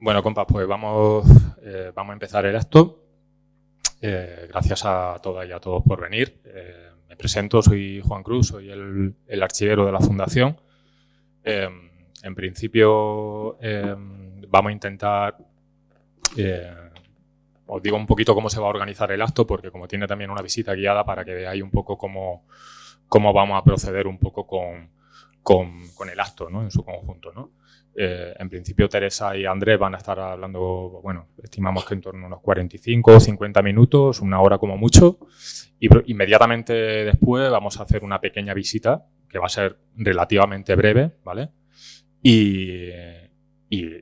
Bueno, compas, pues vamos a empezar el acto. Gracias a todas y a todos por venir. Me presento, soy Juan Cruz, soy el archivero de la Fundación. En principio vamos a intentar, os digo un poquito cómo se va a organizar el acto, porque como tiene también una visita guiada, para que veáis un poco cómo vamos a proceder un poco con el acto, ¿no? En su conjunto, ¿no? En principio Teresa y Andrés van a estar hablando, bueno, estimamos que en torno a unos 45 o 50 minutos, una hora como mucho, y inmediatamente después vamos a hacer una pequeña visita que va a ser relativamente breve, ¿vale? Y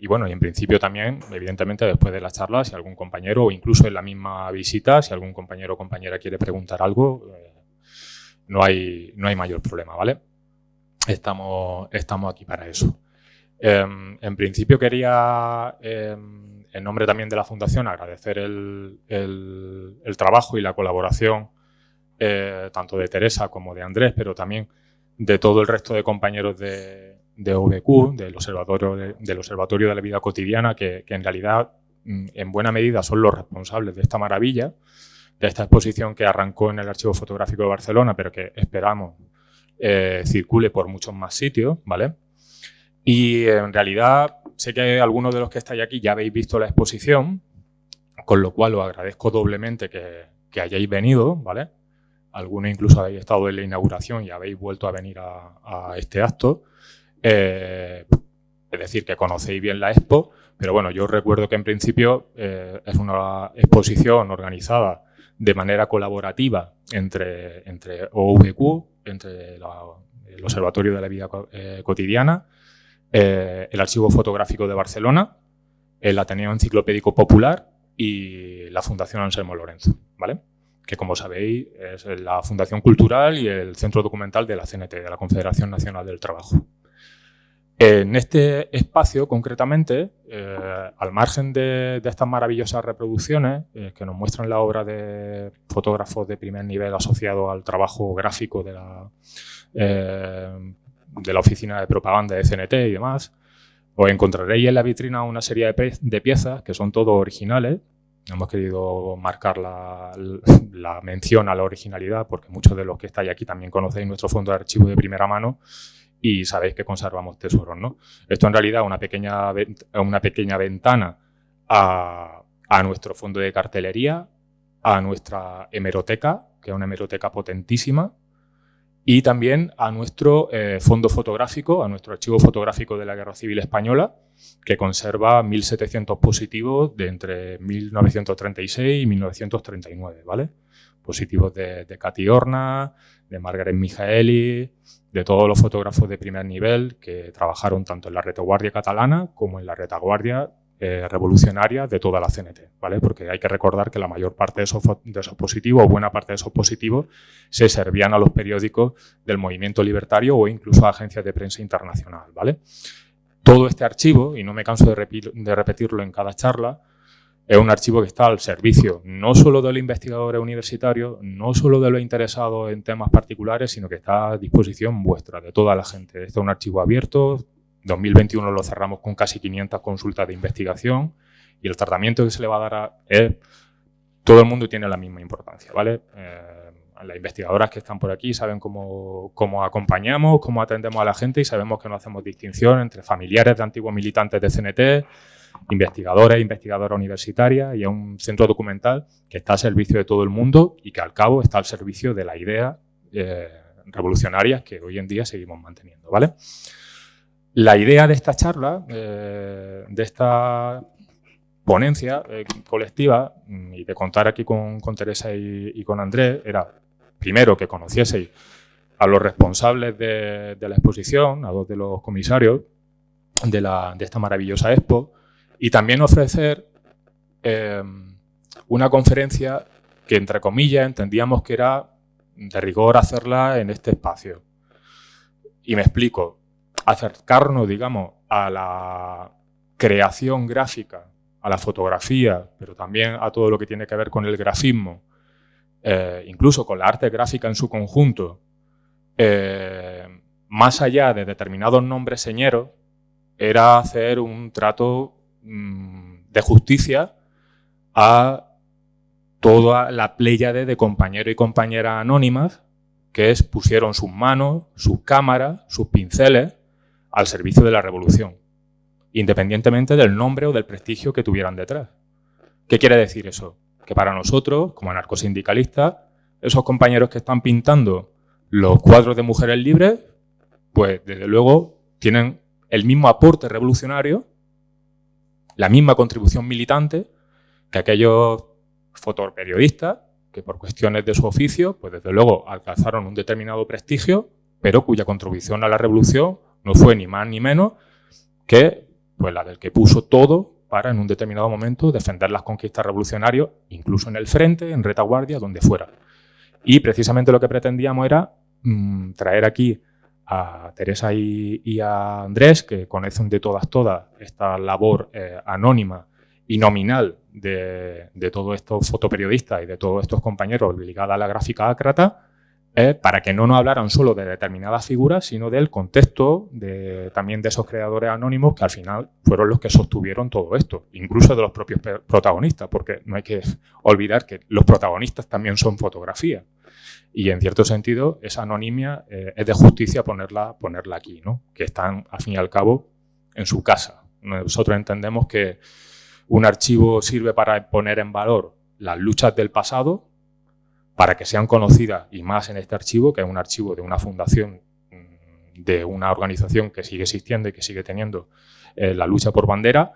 bueno, y en principio también, evidentemente, después de la charla, si algún compañero o incluso en la misma visita, si algún compañero o compañera quiere preguntar algo, no hay mayor problema, ¿vale? Estamos aquí para eso. En principio quería, en nombre también de la Fundación, agradecer el trabajo y la colaboración tanto de Teresa como de Andrés, pero también de todo el resto de compañeros de OVQ, del Observatorio de la Vida Cotidiana, que en realidad en buena medida son los responsables de esta maravilla, de esta exposición que arrancó en el Archivo Fotográfico de Barcelona, pero que esperamos circule por muchos más sitios, ¿vale? Y en realidad sé que algunos de los que estáis aquí ya habéis visto la exposición, con lo cual os agradezco doblemente que hayáis venido, ¿vale? Algunos incluso habéis estado en la inauguración y habéis vuelto a venir a este acto. Es decir, que conocéis bien la expo, pero bueno, yo os recuerdo que en principio es una exposición organizada de manera colaborativa entre OVQ, entre el Observatorio de la Vida Cotidiana, el Archivo Fotográfico de Barcelona, el Ateneo Enciclopédico Popular y la Fundación Anselmo Lorenzo, ¿vale? Que, como sabéis, es la Fundación Cultural y el Centro Documental de la CNT, de la Confederación Nacional del Trabajo. En este espacio, concretamente, al margen de estas maravillosas reproducciones que nos muestran la obra de fotógrafos de primer nivel asociado al trabajo gráfico de la oficina de propaganda de CNT y demás, os encontraréis en la vitrina una serie de piezas que son todos originales. Hemos querido marcar la mención a la originalidad porque muchos de los que estáis aquí también conocéis nuestro fondo de archivo de primera mano y sabéis que conservamos tesoros, ¿no? Esto en realidad es una pequeña ventana a nuestro fondo de cartelería, a nuestra hemeroteca, que es una hemeroteca potentísima, y también a nuestro fondo fotográfico, a nuestro archivo fotográfico de la Guerra Civil Española, que conserva 1.700 positivos de entre 1936 y 1939, ¿vale? Positivos de Cati Horna, de Margaret Mijaeli, de todos los fotógrafos de primer nivel que trabajaron tanto en la retaguardia catalana como en la retaguardia revolucionaria de toda la CNT, ¿vale? Porque hay que recordar que la mayor parte de esos positivos, o buena parte de esos positivos, se servían a los periódicos del movimiento libertario o incluso a agencias de prensa internacional, ¿vale? Todo este archivo, y no me canso de repetirlo en cada charla, es un archivo que está al servicio no solo de los investigadores universitarios, no solo de los interesados en temas particulares, sino que está a disposición vuestra, de toda la gente. Este es un archivo abierto. 2021 lo cerramos con casi 500 consultas de investigación y el tratamiento que se le va a dar todo el mundo tiene la misma importancia, ¿vale? Las investigadoras que están por aquí saben cómo acompañamos, cómo atendemos a la gente y sabemos que no hacemos distinción entre familiares de antiguos militantes de CNT, investigadores e investigadoras universitarias, y es un centro documental que está al servicio de todo el mundo y que al cabo está al servicio de las ideas revolucionarias que hoy en día seguimos manteniendo, ¿vale? La idea de esta charla, de esta ponencia colectiva y de contar aquí con Teresa y con Andrés era, primero, que conocieseis a los responsables de la exposición, a dos de los comisarios de esta maravillosa expo, y también ofrecer una conferencia que, entre comillas, entendíamos que era de rigor hacerla en este espacio. Y me explico. Acercarnos, digamos, a la creación gráfica, a la fotografía, pero también a todo lo que tiene que ver con el grafismo, incluso con la arte gráfica en su conjunto, más allá de determinados nombres señeros, era hacer un trato de justicia a toda la pléyade de compañeros y compañeras anónimas que pusieron sus manos, sus cámaras, sus pinceles al servicio de la revolución, independientemente del nombre o del prestigio que tuvieran detrás. ¿Qué quiere decir eso? Que para nosotros, como anarcosindicalistas, esos compañeros que están pintando los cuadros de mujeres libres, pues desde luego tienen el mismo aporte revolucionario, la misma contribución militante que aquellos fotoperiodistas que por cuestiones de su oficio, pues desde luego alcanzaron un determinado prestigio, pero cuya contribución a la revolución no fue ni más ni menos que pues, la del que puso todo para en un determinado momento defender las conquistas revolucionarias, incluso en el frente, en retaguardia, donde fuera. Y precisamente lo que pretendíamos era traer aquí a Teresa y a Andrés, que conocen de todas esta labor anónima y nominal de todos estos fotoperiodistas y de todos estos compañeros ligada a la gráfica ácrata, para que no nos hablaran solo de determinadas figuras, sino del contexto también de esos creadores anónimos que al final fueron los que sostuvieron todo esto, incluso de los propios protagonistas, porque no hay que olvidar que los protagonistas también son fotografía. Y en cierto sentido, esa anonimia es de justicia ponerla aquí, ¿no? Que están, al fin y al cabo, en su casa. Nosotros entendemos que un archivo sirve para poner en valor las luchas del pasado, para que sean conocidas, y más en este archivo, que es un archivo de una fundación, de una organización que sigue existiendo y que sigue teniendo la lucha por bandera,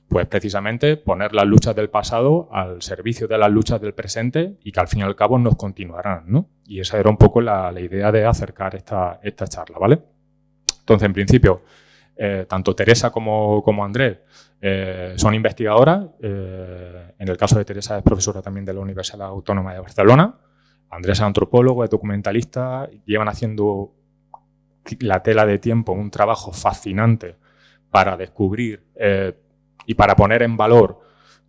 pues precisamente poner las luchas del pasado al servicio de las luchas del presente y que al fin y al cabo nos continuarán, ¿no? Y esa era un poco la idea de acercar esta charla, ¿vale? Entonces, en principio, tanto Teresa como Andrés son investigadoras. En el caso de Teresa es profesora también de la Universidad Autónoma de Barcelona. Andrés es antropólogo, es documentalista. Llevan haciendo la tela de tiempo un trabajo fascinante para descubrir y para poner en valor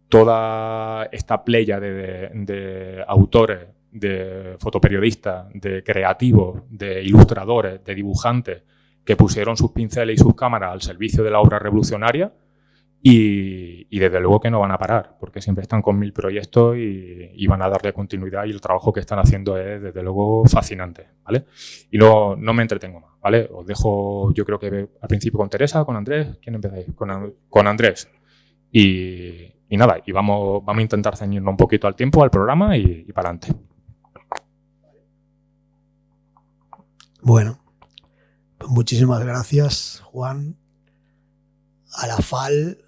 toda esta playa de autores, de fotoperiodistas, de creativos, de ilustradores, de dibujantes que pusieron sus pinceles y sus cámaras al servicio de la obra revolucionaria y desde luego que no van a parar, porque siempre están con 1000 proyectos y van a darle continuidad y el trabajo que están haciendo es desde luego fascinante, ¿vale? Y no me entretengo más, ¿vale? Os dejo, yo creo que al principio con Teresa, con Andrés. ¿Quién empezáis? Con Andrés. Y nada, y vamos a intentar ceñirnos un poquito al tiempo, al programa y para adelante. Bueno, pues muchísimas gracias, Juan, a la FAL,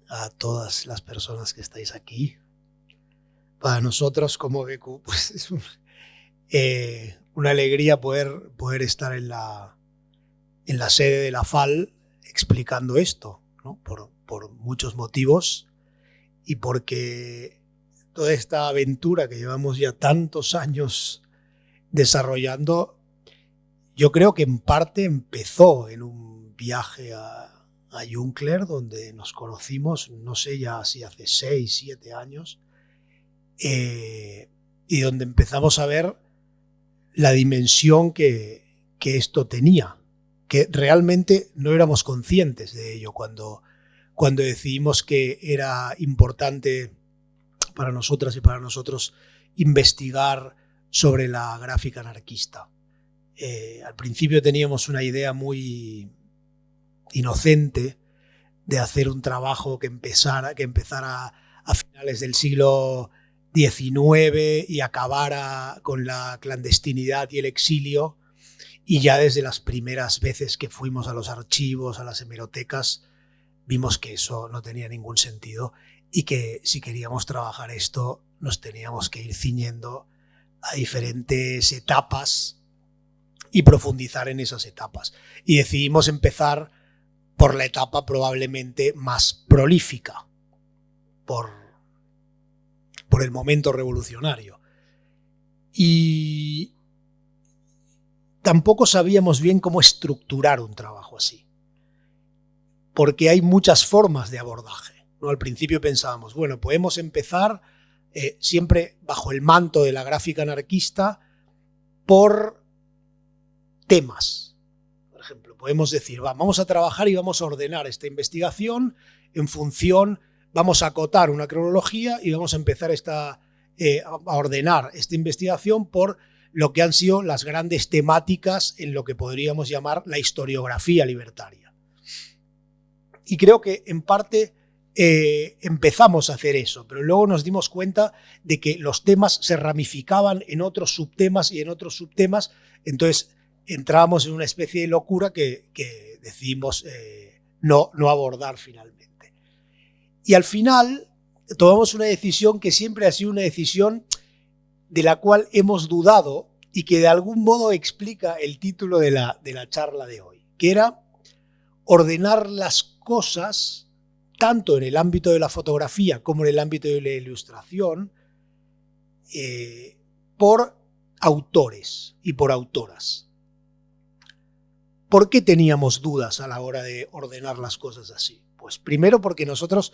a todas las personas que estáis aquí. Para nosotros como BQ, pues es una alegría poder estar en la sede de la FAL explicando esto, ¿no? Por muchos motivos y porque toda esta aventura que llevamos ya tantos años desarrollando, yo creo que en parte empezó en un viaje a Juncker, donde nos conocimos, no sé ya si hace 6, 7 años, y donde empezamos a ver la dimensión que esto tenía, que realmente no éramos conscientes de ello cuando decidimos que era importante para nosotras y para nosotros investigar sobre la gráfica anarquista. Al principio teníamos una idea muy inocente de hacer un trabajo que empezara a finales del siglo XIX y acabara con la clandestinidad y el exilio, y ya desde las primeras veces que fuimos a los archivos, a las hemerotecas, vimos que eso no tenía ningún sentido y que si queríamos trabajar esto nos teníamos que ir ciñendo a diferentes etapas y profundizar en esas etapas. Y decidimos empezar por la etapa probablemente más prolífica, por el momento revolucionario. Y tampoco sabíamos bien cómo estructurar un trabajo así, porque hay muchas formas de abordaje, ¿no? Al principio pensábamos, bueno, podemos empezar siempre bajo el manto de la gráfica anarquista por temas. Por ejemplo, podemos decir, vamos a trabajar y vamos a ordenar esta investigación en función, vamos a acotar una cronología y vamos a empezar a ordenar esta investigación por lo que han sido las grandes temáticas en lo que podríamos llamar la historiografía libertaria. Y creo que en parte empezamos a hacer eso, pero luego nos dimos cuenta de que los temas se ramificaban en otros subtemas y en otros subtemas, entonces entrábamos en una especie de locura que decidimos no abordar finalmente. Y al final tomamos una decisión que siempre ha sido una decisión de la cual hemos dudado y que de algún modo explica el título de la charla de hoy, que era ordenar las cosas tanto en el ámbito de la fotografía como en el ámbito de la ilustración por autores y por autoras. ¿Por qué teníamos dudas a la hora de ordenar las cosas así? Pues primero porque nosotros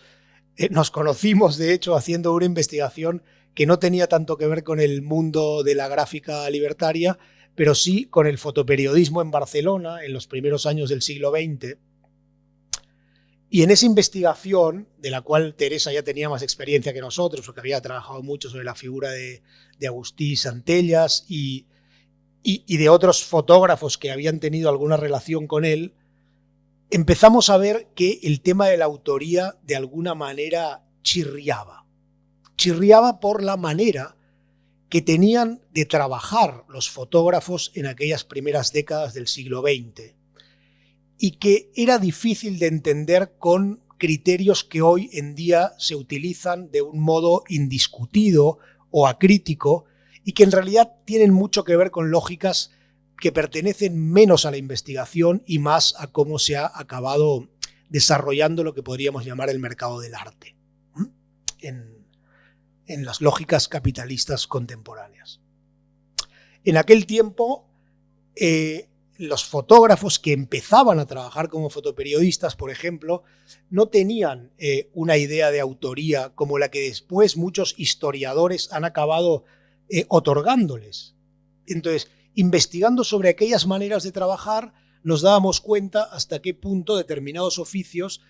nos conocimos, de hecho, haciendo una investigación que no tenía tanto que ver con el mundo de la gráfica libertaria, pero sí con el fotoperiodismo en Barcelona en los primeros años del siglo XX. Y en esa investigación, de la cual Teresa ya tenía más experiencia que nosotros, porque había trabajado mucho sobre la figura de Agustí Santellas y de otros fotógrafos que habían tenido alguna relación con él, empezamos a ver que el tema de la autoría de alguna manera chirriaba. Chirriaba por la manera que tenían de trabajar los fotógrafos en aquellas primeras décadas del siglo XX y que era difícil de entender con criterios que hoy en día se utilizan de un modo indiscutido o acrítico y que en realidad tienen mucho que ver con lógicas que pertenecen menos a la investigación y más a cómo se ha acabado desarrollando lo que podríamos llamar el mercado del arte en las lógicas capitalistas contemporáneas. En aquel tiempo, los fotógrafos que empezaban a trabajar como fotoperiodistas, por ejemplo, no tenían una idea de autoría como la que después muchos historiadores han acabado otorgándoles. Entonces, investigando sobre aquellas maneras de trabajar, nos dábamos cuenta hasta qué punto determinados oficios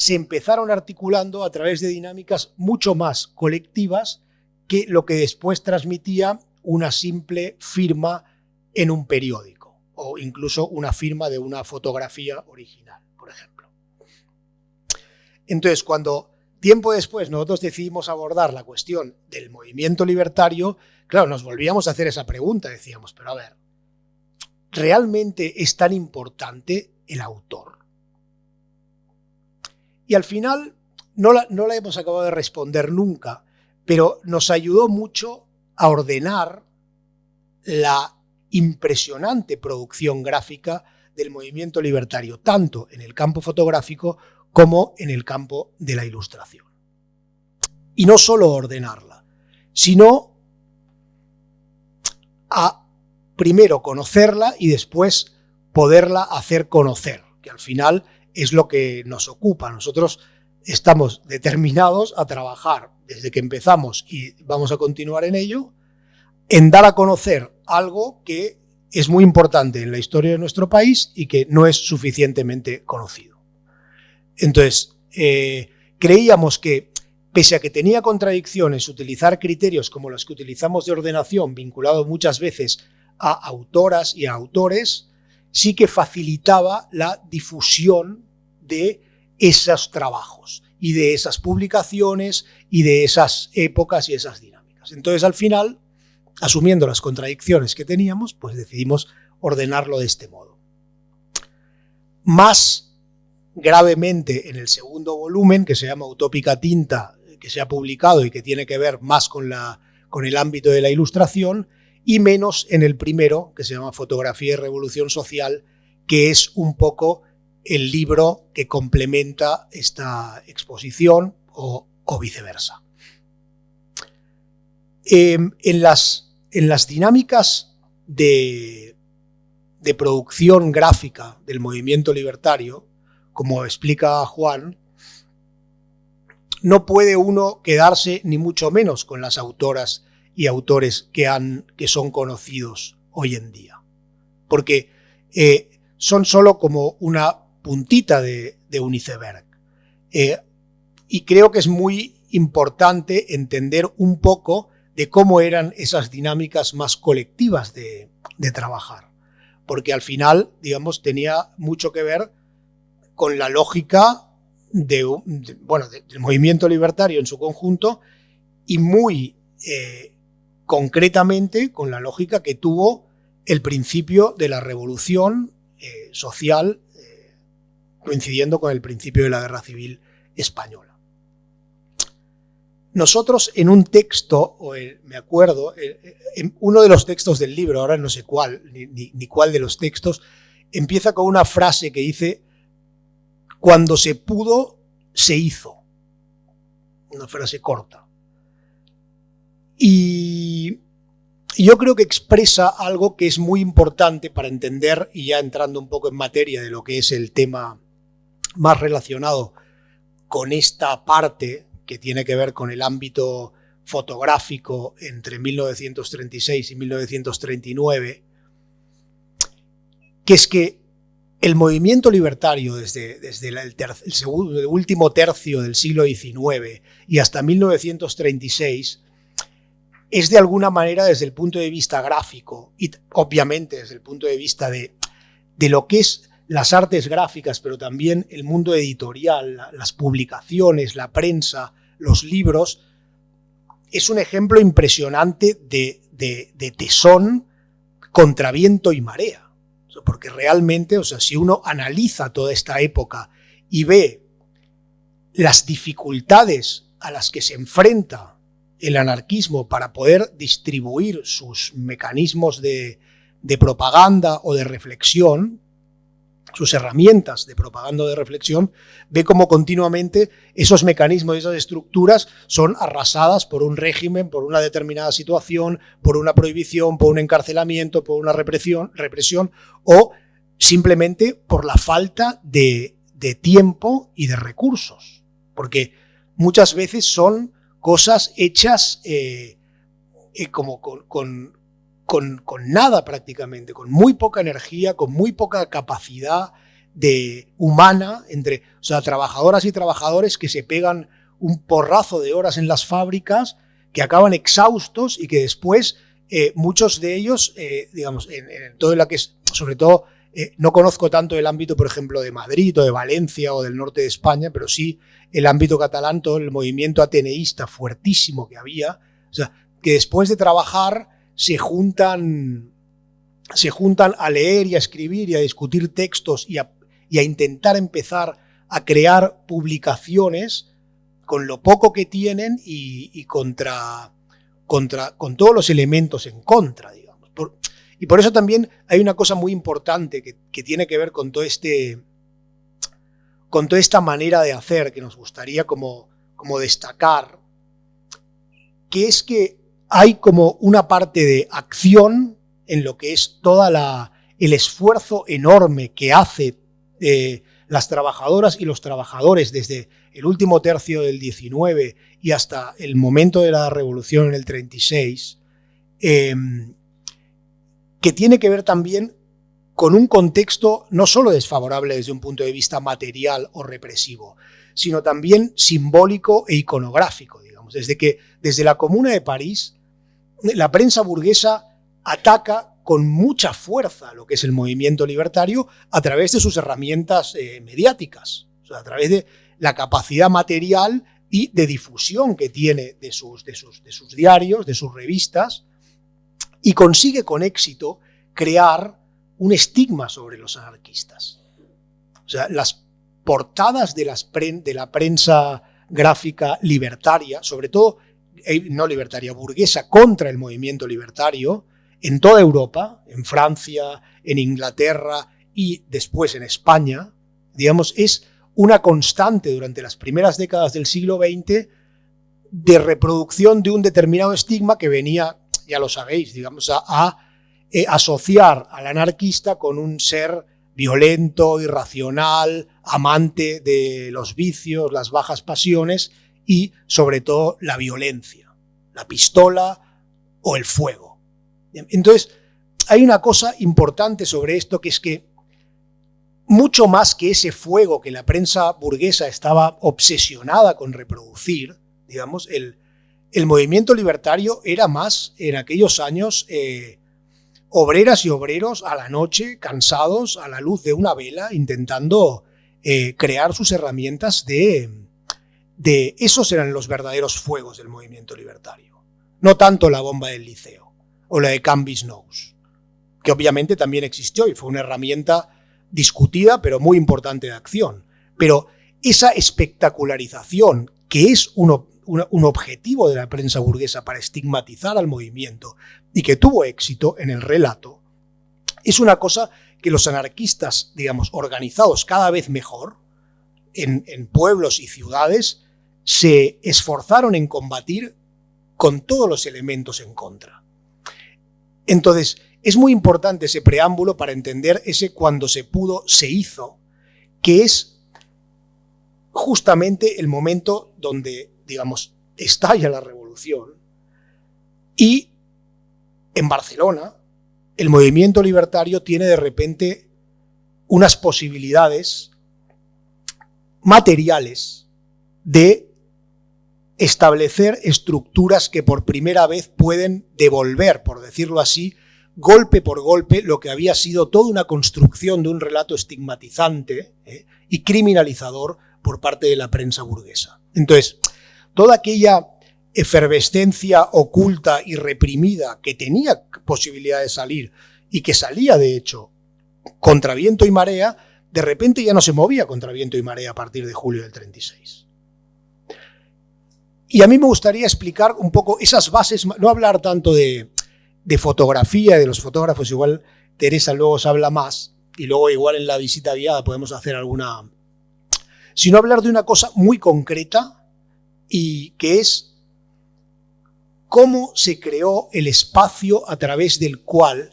se empezaron articulando a través de dinámicas mucho más colectivas que lo que después transmitía una simple firma en un periódico o incluso una firma de una fotografía original, por ejemplo. Entonces, cuando tiempo después nosotros decidimos abordar la cuestión del movimiento libertario, claro, nos volvíamos a hacer esa pregunta, decíamos, pero a ver, ¿realmente es tan importante el autor? Y al final no la hemos acabado de responder nunca, pero nos ayudó mucho a ordenar la impresionante producción gráfica del movimiento libertario, tanto en el campo fotográfico como en el campo de la ilustración. Y no solo ordenarla, sino a primero conocerla y después poderla hacer conocer, que al final es lo que nos ocupa. Nosotros estamos determinados a trabajar desde que empezamos y vamos a continuar en ello, en dar a conocer algo que es muy importante en la historia de nuestro país y que no es suficientemente conocido. Entonces, creíamos que, pese a que tenía contradicciones utilizar criterios como los que utilizamos de ordenación, vinculado muchas veces a autoras y a autores, sí que facilitaba la difusión de esos trabajos y de esas publicaciones y de esas épocas y esas dinámicas. Entonces, al final, asumiendo las contradicciones que teníamos, pues decidimos ordenarlo de este modo. Más gravemente en el segundo volumen, que se llama Utópica Tinta, que se ha publicado y que tiene que ver más con el ámbito de la ilustración, y menos en el primero, que se llama Fotografía y Revolución Social, que es un poco el libro que complementa esta exposición o viceversa. En las dinámicas de producción gráfica del movimiento libertario, como explica Juan, no puede uno quedarse ni mucho menos con las autoras y autores que son conocidos hoy en día, porque son solo como una puntita de un iceberg. Y creo que es muy importante entender un poco de cómo eran esas dinámicas más colectivas de trabajar. Porque al final, digamos, tenía mucho que ver con la lógica del movimiento libertario en su conjunto y muy concretamente con la lógica que tuvo el principio de la revolución social, coincidiendo con el principio de la Guerra Civil Española. Nosotros en un texto, me acuerdo, en uno de los textos del libro, ahora no sé cuál, ni cuál de los textos, empieza con una frase que dice: cuando se pudo, se hizo. Una frase corta. Y yo creo que expresa algo que es muy importante para entender, y ya entrando un poco en materia de lo que es el tema más relacionado con esta parte que tiene que ver con el ámbito fotográfico entre 1936 y 1939, que es que el movimiento libertario desde el último tercio del siglo XIX y hasta 1936 es de alguna manera, desde el punto de vista gráfico y obviamente desde el punto de vista de lo que es las artes gráficas, pero también el mundo editorial, las publicaciones, la prensa, los libros, es un ejemplo impresionante de tesón contra viento y marea. Porque realmente, si uno analiza toda esta época y ve las dificultades a las que se enfrenta el anarquismo para poder distribuir sus mecanismos de propaganda o de reflexión, sus herramientas de propaganda o de reflexión, ve cómo continuamente esos mecanismos y esas estructuras son arrasadas por un régimen, por una determinada situación, por una prohibición, por un encarcelamiento, por una represión o simplemente por la falta de tiempo y de recursos. Porque muchas veces son cosas hechas como con nada prácticamente, con muy poca energía, con muy poca capacidad humana entre trabajadoras y trabajadores que se pegan un porrazo de horas en las fábricas, que acaban exhaustos y que después muchos de ellos, digamos, en todo lo que es, sobre todo, no conozco tanto el ámbito, por ejemplo, de Madrid o de Valencia o del norte de España, pero sí el ámbito catalán, todo el movimiento ateneísta fuertísimo que había, que después de trabajar se juntan a leer y a escribir y a discutir textos y a intentar empezar a crear publicaciones con lo poco que tienen y con todos los elementos en contra, digamos. Y por eso también hay una cosa muy importante que tiene que ver con toda esta manera de hacer que nos gustaría como destacar, que es que hay como una parte de acción en lo que es el esfuerzo enorme que hace las trabajadoras y los trabajadores desde el último tercio del XIX y hasta el momento de la revolución en el 36, que tiene que ver también con un contexto no solo desfavorable desde un punto de vista material o represivo, sino también simbólico e iconográfico, digamos. Desde la Comuna de París, la prensa burguesa ataca con mucha fuerza lo que es el movimiento libertario a través de sus herramientas mediáticas, a través de la capacidad material y de difusión que tiene de sus diarios, de sus revistas, y consigue con éxito crear un estigma sobre los anarquistas. Las portadas de la prensa gráfica libertaria, sobre todo no libertaria, burguesa, contra el movimiento libertario, en toda Europa, en Francia, en Inglaterra y después en España, digamos, es una constante durante las primeras décadas del siglo XX de reproducción de un determinado estigma que venía, ya lo sabéis, digamos, a asociar al anarquista con un ser violento, irracional, amante de los vicios, las bajas pasiones y, sobre todo, la violencia, la pistola o el fuego. Entonces, hay una cosa importante sobre esto, que es que mucho más que ese fuego que la prensa burguesa estaba obsesionada con reproducir, digamos, el movimiento libertario era más, en aquellos años, obreras y obreros a la noche, cansados, a la luz de una vela, intentando crear sus herramientas de... Esos eran los verdaderos fuegos del movimiento libertario. No tanto la bomba del Liceo o la de Cambis Nose, que obviamente también existió y fue una herramienta discutida, pero muy importante de acción. Pero esa espectacularización, que es un objetivo de la prensa burguesa para estigmatizar al movimiento y que tuvo éxito en el relato, es una cosa que los anarquistas, digamos, organizados cada vez mejor en pueblos y ciudades, se esforzaron en combatir con todos los elementos en contra. Entonces, es muy importante ese preámbulo para entender ese cuando se pudo, se hizo, que es justamente el momento donde, digamos, estalla la revolución y en Barcelona el movimiento libertario tiene de repente unas posibilidades materiales de establecer estructuras que por primera vez pueden devolver, por decirlo así, golpe por golpe, lo que había sido toda una construcción de un relato estigmatizante y criminalizador por parte de la prensa burguesa. Entonces, toda aquella efervescencia oculta y reprimida que tenía posibilidad de salir y que salía, de hecho, contra viento y marea, de repente ya no se movía contra viento y marea a partir de julio del 36. Y a mí me gustaría explicar un poco esas bases, no hablar tanto de fotografía, de los fotógrafos, igual Teresa luego os habla más, y luego igual en la visita guiada podemos hacer alguna, sino hablar de una cosa muy concreta y que es cómo se creó el espacio a través del cual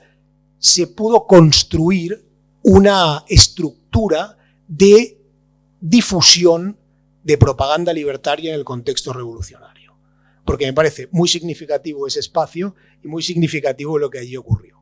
se pudo construir una estructura de difusión de propaganda libertaria en el contexto revolucionario. Porque me parece muy significativo ese espacio y muy significativo lo que allí ocurrió.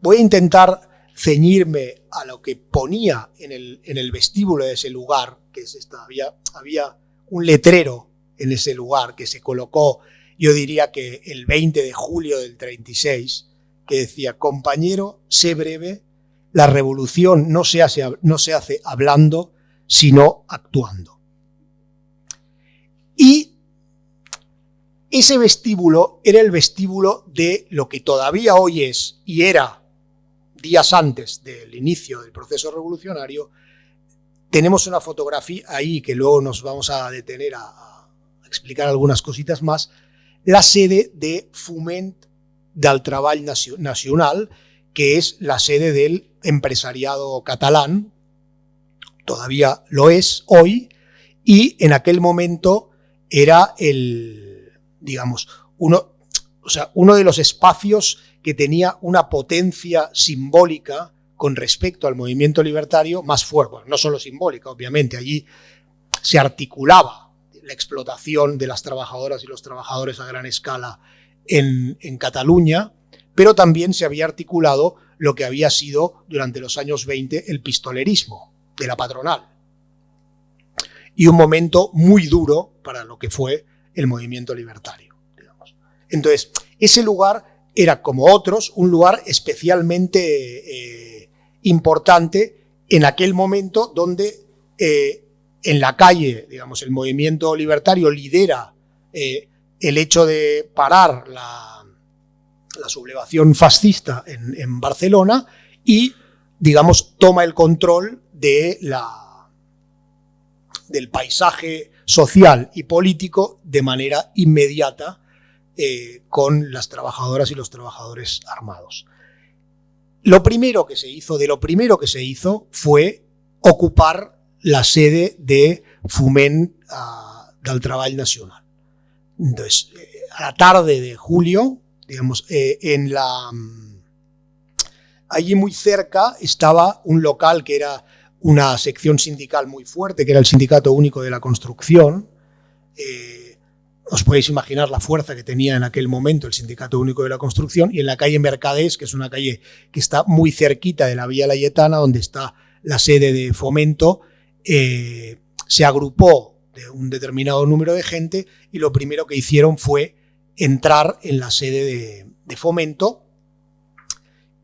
Voy a intentar ceñirme a lo que ponía en el vestíbulo de ese lugar, que es esta, había un letrero en ese lugar que se colocó, yo diría que el 20 de julio del 36, que decía: compañero, sé breve, la revolución no se hace hablando, sino actuando. Y ese vestíbulo era el vestíbulo de lo que todavía hoy es, y era días antes del inicio del proceso revolucionario. Tenemos una fotografía ahí que luego nos vamos a detener a explicar algunas cositas más. La sede de Foment del Treball Nacional, que es la sede del empresariado catalán, todavía lo es hoy, y en aquel momento era uno de los espacios que tenía una potencia simbólica con respecto al movimiento libertario más fuerte. Bueno, no solo simbólica, obviamente, allí se articulaba la explotación de las trabajadoras y los trabajadores a gran escala en Cataluña, pero también se había articulado lo que había sido durante los años 20 el pistolerismo de la patronal. Y un momento muy duro para lo que fue el movimiento libertario, digamos. Entonces, ese lugar era, como otros, un lugar especialmente importante en aquel momento donde en la calle, digamos, el movimiento libertario lidera el hecho de parar la sublevación fascista en Barcelona y, digamos, toma el control del paisaje social y político de manera inmediata con las trabajadoras y los trabajadores armados. Lo primero que se hizo fue ocupar la sede de Foment del Treball Nacional. Entonces, a la tarde de julio, digamos, allí muy cerca estaba un local que era una sección sindical muy fuerte, que era el Sindicato Único de la Construcción, os podéis imaginar la fuerza que tenía en aquel momento el Sindicato Único de la Construcción, y en la calle Mercadés, que es una calle que está muy cerquita de la Vía Layetana, donde está la sede de Fomento, se agrupó de un determinado número de gente y lo primero que hicieron fue entrar en la sede de Fomento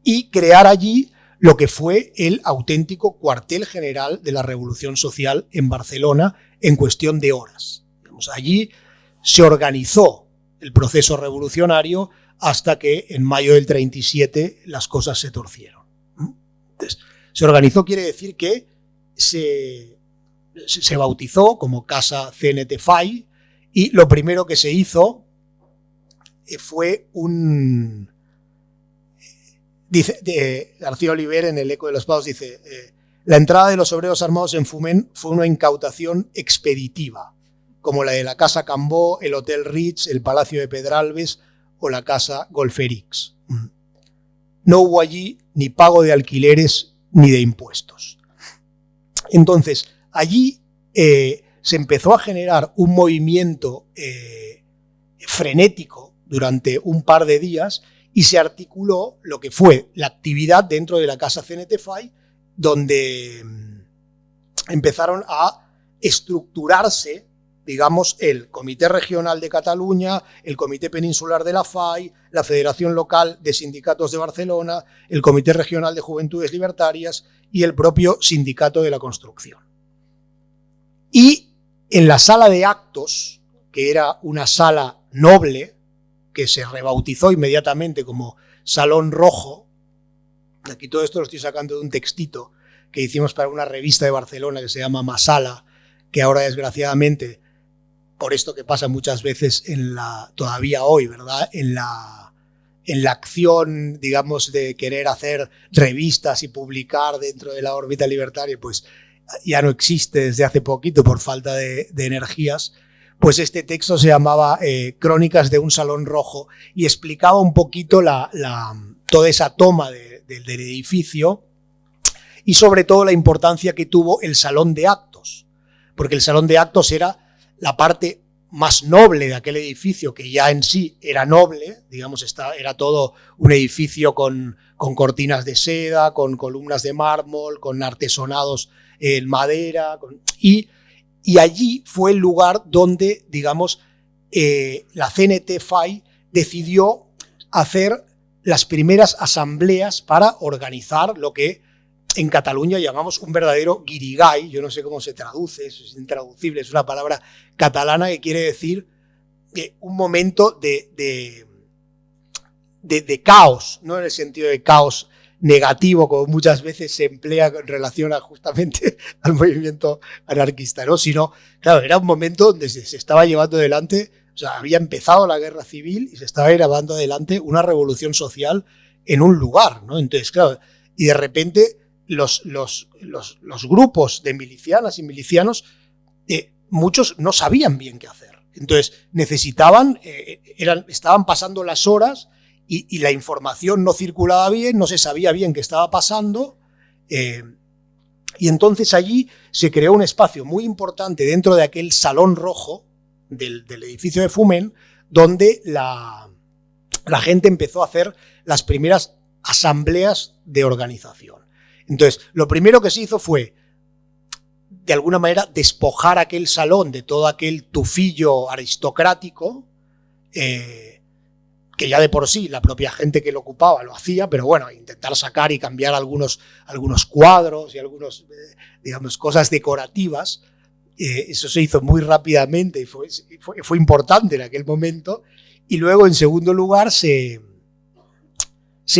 y crear allí lo que fue el auténtico cuartel general de la Revolución Social en Barcelona en cuestión de horas. Allí se organizó el proceso revolucionario hasta que en mayo del 37 las cosas se torcieron. Entonces, se organizó quiere decir que se bautizó como Casa CNT-FAI y lo primero que se hizo fue un... Dice García Oliver en El Eco de los Pados, dice, la entrada de los obreros armados en Foment fue una incautación expeditiva, como la de la Casa Cambó, el Hotel Ritz, el Palacio de Pedralbes o la Casa Golferix. No hubo allí ni pago de alquileres ni de impuestos. Entonces, allí se empezó a generar un movimiento frenético durante un par de días y se articuló lo que fue la actividad dentro de la Casa CNT-FAI, donde empezaron a estructurarse, digamos, el Comité Regional de Cataluña, el Comité Peninsular de la FAI, la Federación Local de Sindicatos de Barcelona, el Comité Regional de Juventudes Libertarias y el propio Sindicato de la Construcción. Y en la sala de actos, que era una sala noble, que se rebautizó inmediatamente como Salón Rojo, aquí todo esto lo estoy sacando de un textito que hicimos para una revista de Barcelona que se llama Masala, que ahora desgraciadamente, por esto que pasa muchas veces todavía hoy, ¿verdad? En la acción, digamos, de querer hacer revistas y publicar dentro de la órbita libertaria, pues ya no existe desde hace poquito por falta de energías. Pues este texto se llamaba Crónicas de un Salón Rojo y explicaba un poquito toda esa toma del edificio y sobre todo la importancia que tuvo el Salón de Actos, porque el Salón de Actos era la parte más noble de aquel edificio, que ya en sí era noble, digamos, era todo un edificio con cortinas de seda, con columnas de mármol, con artesonados en madera, y allí fue el lugar donde, digamos, la CNT-FAI decidió hacer las primeras asambleas para organizar lo que en Cataluña llamamos un verdadero guirigay. Yo no sé cómo se traduce, eso es intraducible, es una palabra catalana que quiere decir un momento de caos, no en el sentido de caos negativo, como muchas veces se emplea en relación justamente al movimiento anarquista, ¿no? Sino, claro, era un momento donde se estaba llevando adelante, o sea, había empezado la guerra civil y se estaba llevando adelante una revolución social en un lugar, ¿no? Entonces, claro, y de repente los grupos de milicianas y milicianos, muchos no sabían bien qué hacer. Entonces, necesitaban, estaban pasando las horas y la información no circulaba bien, no se sabía bien qué estaba pasando, y entonces allí se creó un espacio muy importante dentro de aquel Salón Rojo del edificio de Foment, donde la gente empezó a hacer las primeras asambleas de organización. Entonces, lo primero que se hizo fue, de alguna manera, despojar aquel salón de todo aquel tufillo aristocrático, que ya de por sí la propia gente que lo ocupaba lo hacía, pero bueno, intentar sacar y cambiar algunos cuadros y algunos, digamos, cosas decorativas, eso se hizo muy rápidamente y fue importante en aquel momento. Y luego, en segundo lugar, se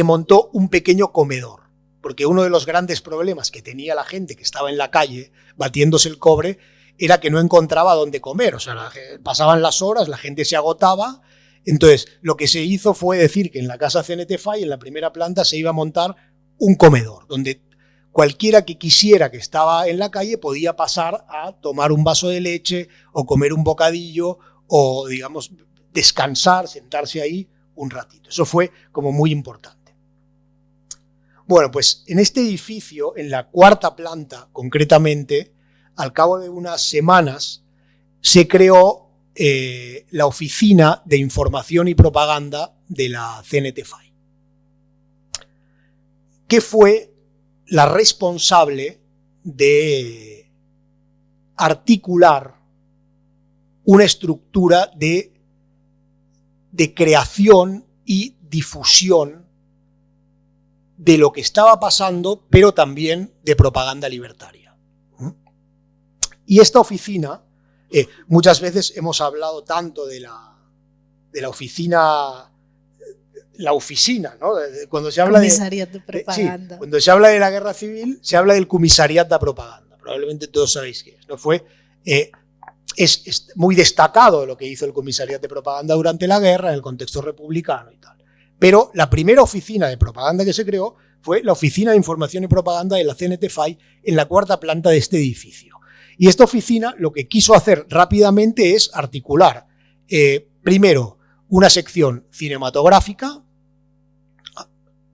montó un pequeño comedor, porque uno de los grandes problemas que tenía la gente que estaba en la calle batiéndose el cobre era que no encontraba dónde comer. O sea, pasaban las horas, la gente se agotaba. Entonces, lo que se hizo fue decir que en la casa CNT-FAI, en la primera planta, se iba a montar un comedor, donde cualquiera que quisiera, que estaba en la calle, podía pasar a tomar un vaso de leche o comer un bocadillo o, digamos, descansar, sentarse ahí un ratito. Eso fue como muy importante. Bueno, pues en este edificio, en la cuarta planta concretamente, al cabo de unas semanas, se creó la Oficina de Información y Propaganda de la CNT-FAI, que fue la responsable de articular una estructura de creación y difusión de lo que estaba pasando, pero también de propaganda libertaria. Y esta oficina, muchas veces hemos hablado tanto de la oficina, ¿no? Cuando se habla Comisariat de Propaganda. Sí, cuando se habla de la guerra civil, se habla del Comissariat de Propaganda. Probablemente todos sabéis qué es, ¿no? Es muy destacado lo que hizo el Comisariat de Propaganda durante la guerra, en el contexto republicano y tal. Pero la primera oficina de propaganda que se creó fue la Oficina de Información y Propaganda de la CNT-FAI en la 4ª planta de este edificio. Y esta oficina lo que quiso hacer rápidamente es articular, primero, una sección cinematográfica.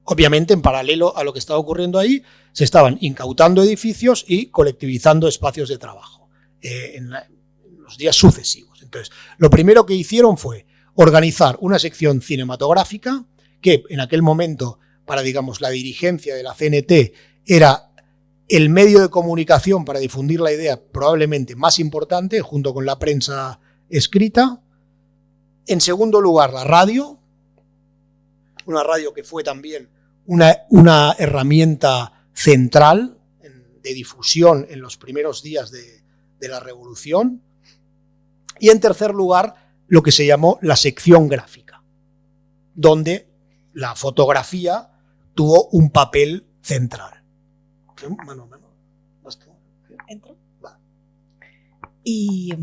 Obviamente, en paralelo a lo que estaba ocurriendo ahí, se estaban incautando edificios y colectivizando espacios de trabajo en los días sucesivos. Entonces, lo primero que hicieron fue organizar una sección cinematográfica que en aquel momento, para, digamos, la dirigencia de la CNT, era el medio de comunicación para difundir la idea probablemente más importante, junto con la prensa escrita. En segundo lugar, la radio, una radio que fue también una herramienta central de difusión en los primeros días de la Revolución. Y en tercer lugar, lo que se llamó la sección gráfica, donde la fotografía tuvo un papel central. ¿Entro? Va. Y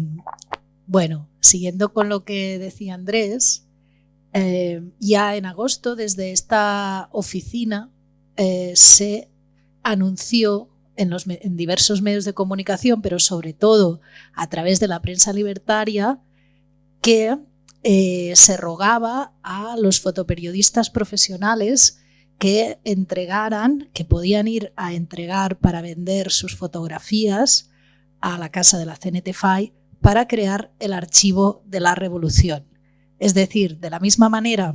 bueno, siguiendo con lo que decía Andrés, ya en agosto desde esta oficina se anunció en diversos medios de comunicación, pero sobre todo a través de la prensa libertaria, que se rogaba a los fotoperiodistas profesionales que entregaran, que podían ir a entregar para vender sus fotografías a la casa de la CNT-FAI para crear el archivo de la Revolución. Es decir, de la misma manera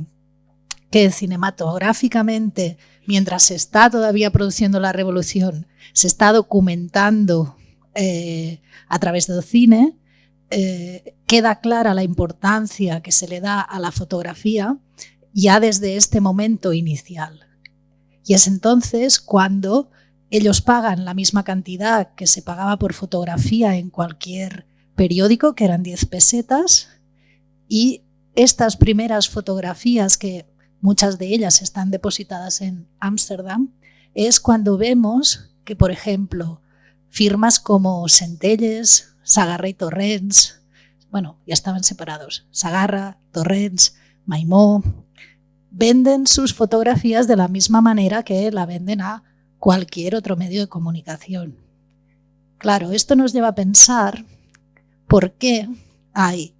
que cinematográficamente, mientras se está todavía produciendo la Revolución, se está documentando a través del cine, queda clara la importancia que se le da a la fotografía ya desde este momento inicial. Y es entonces cuando ellos pagan la misma cantidad que se pagaba por fotografía en cualquier periódico, que eran 10 pesetas, y estas primeras fotografías, que muchas de ellas están depositadas en Ámsterdam, es cuando vemos que, por ejemplo, firmas como Centelles, Sagarra y Torrents, bueno, ya estaban separados, Sagarra, Torrents, Maimó, venden sus fotografías de la misma manera que la venden a cualquier otro medio de comunicación. Claro, esto nos lleva a pensar por qué hay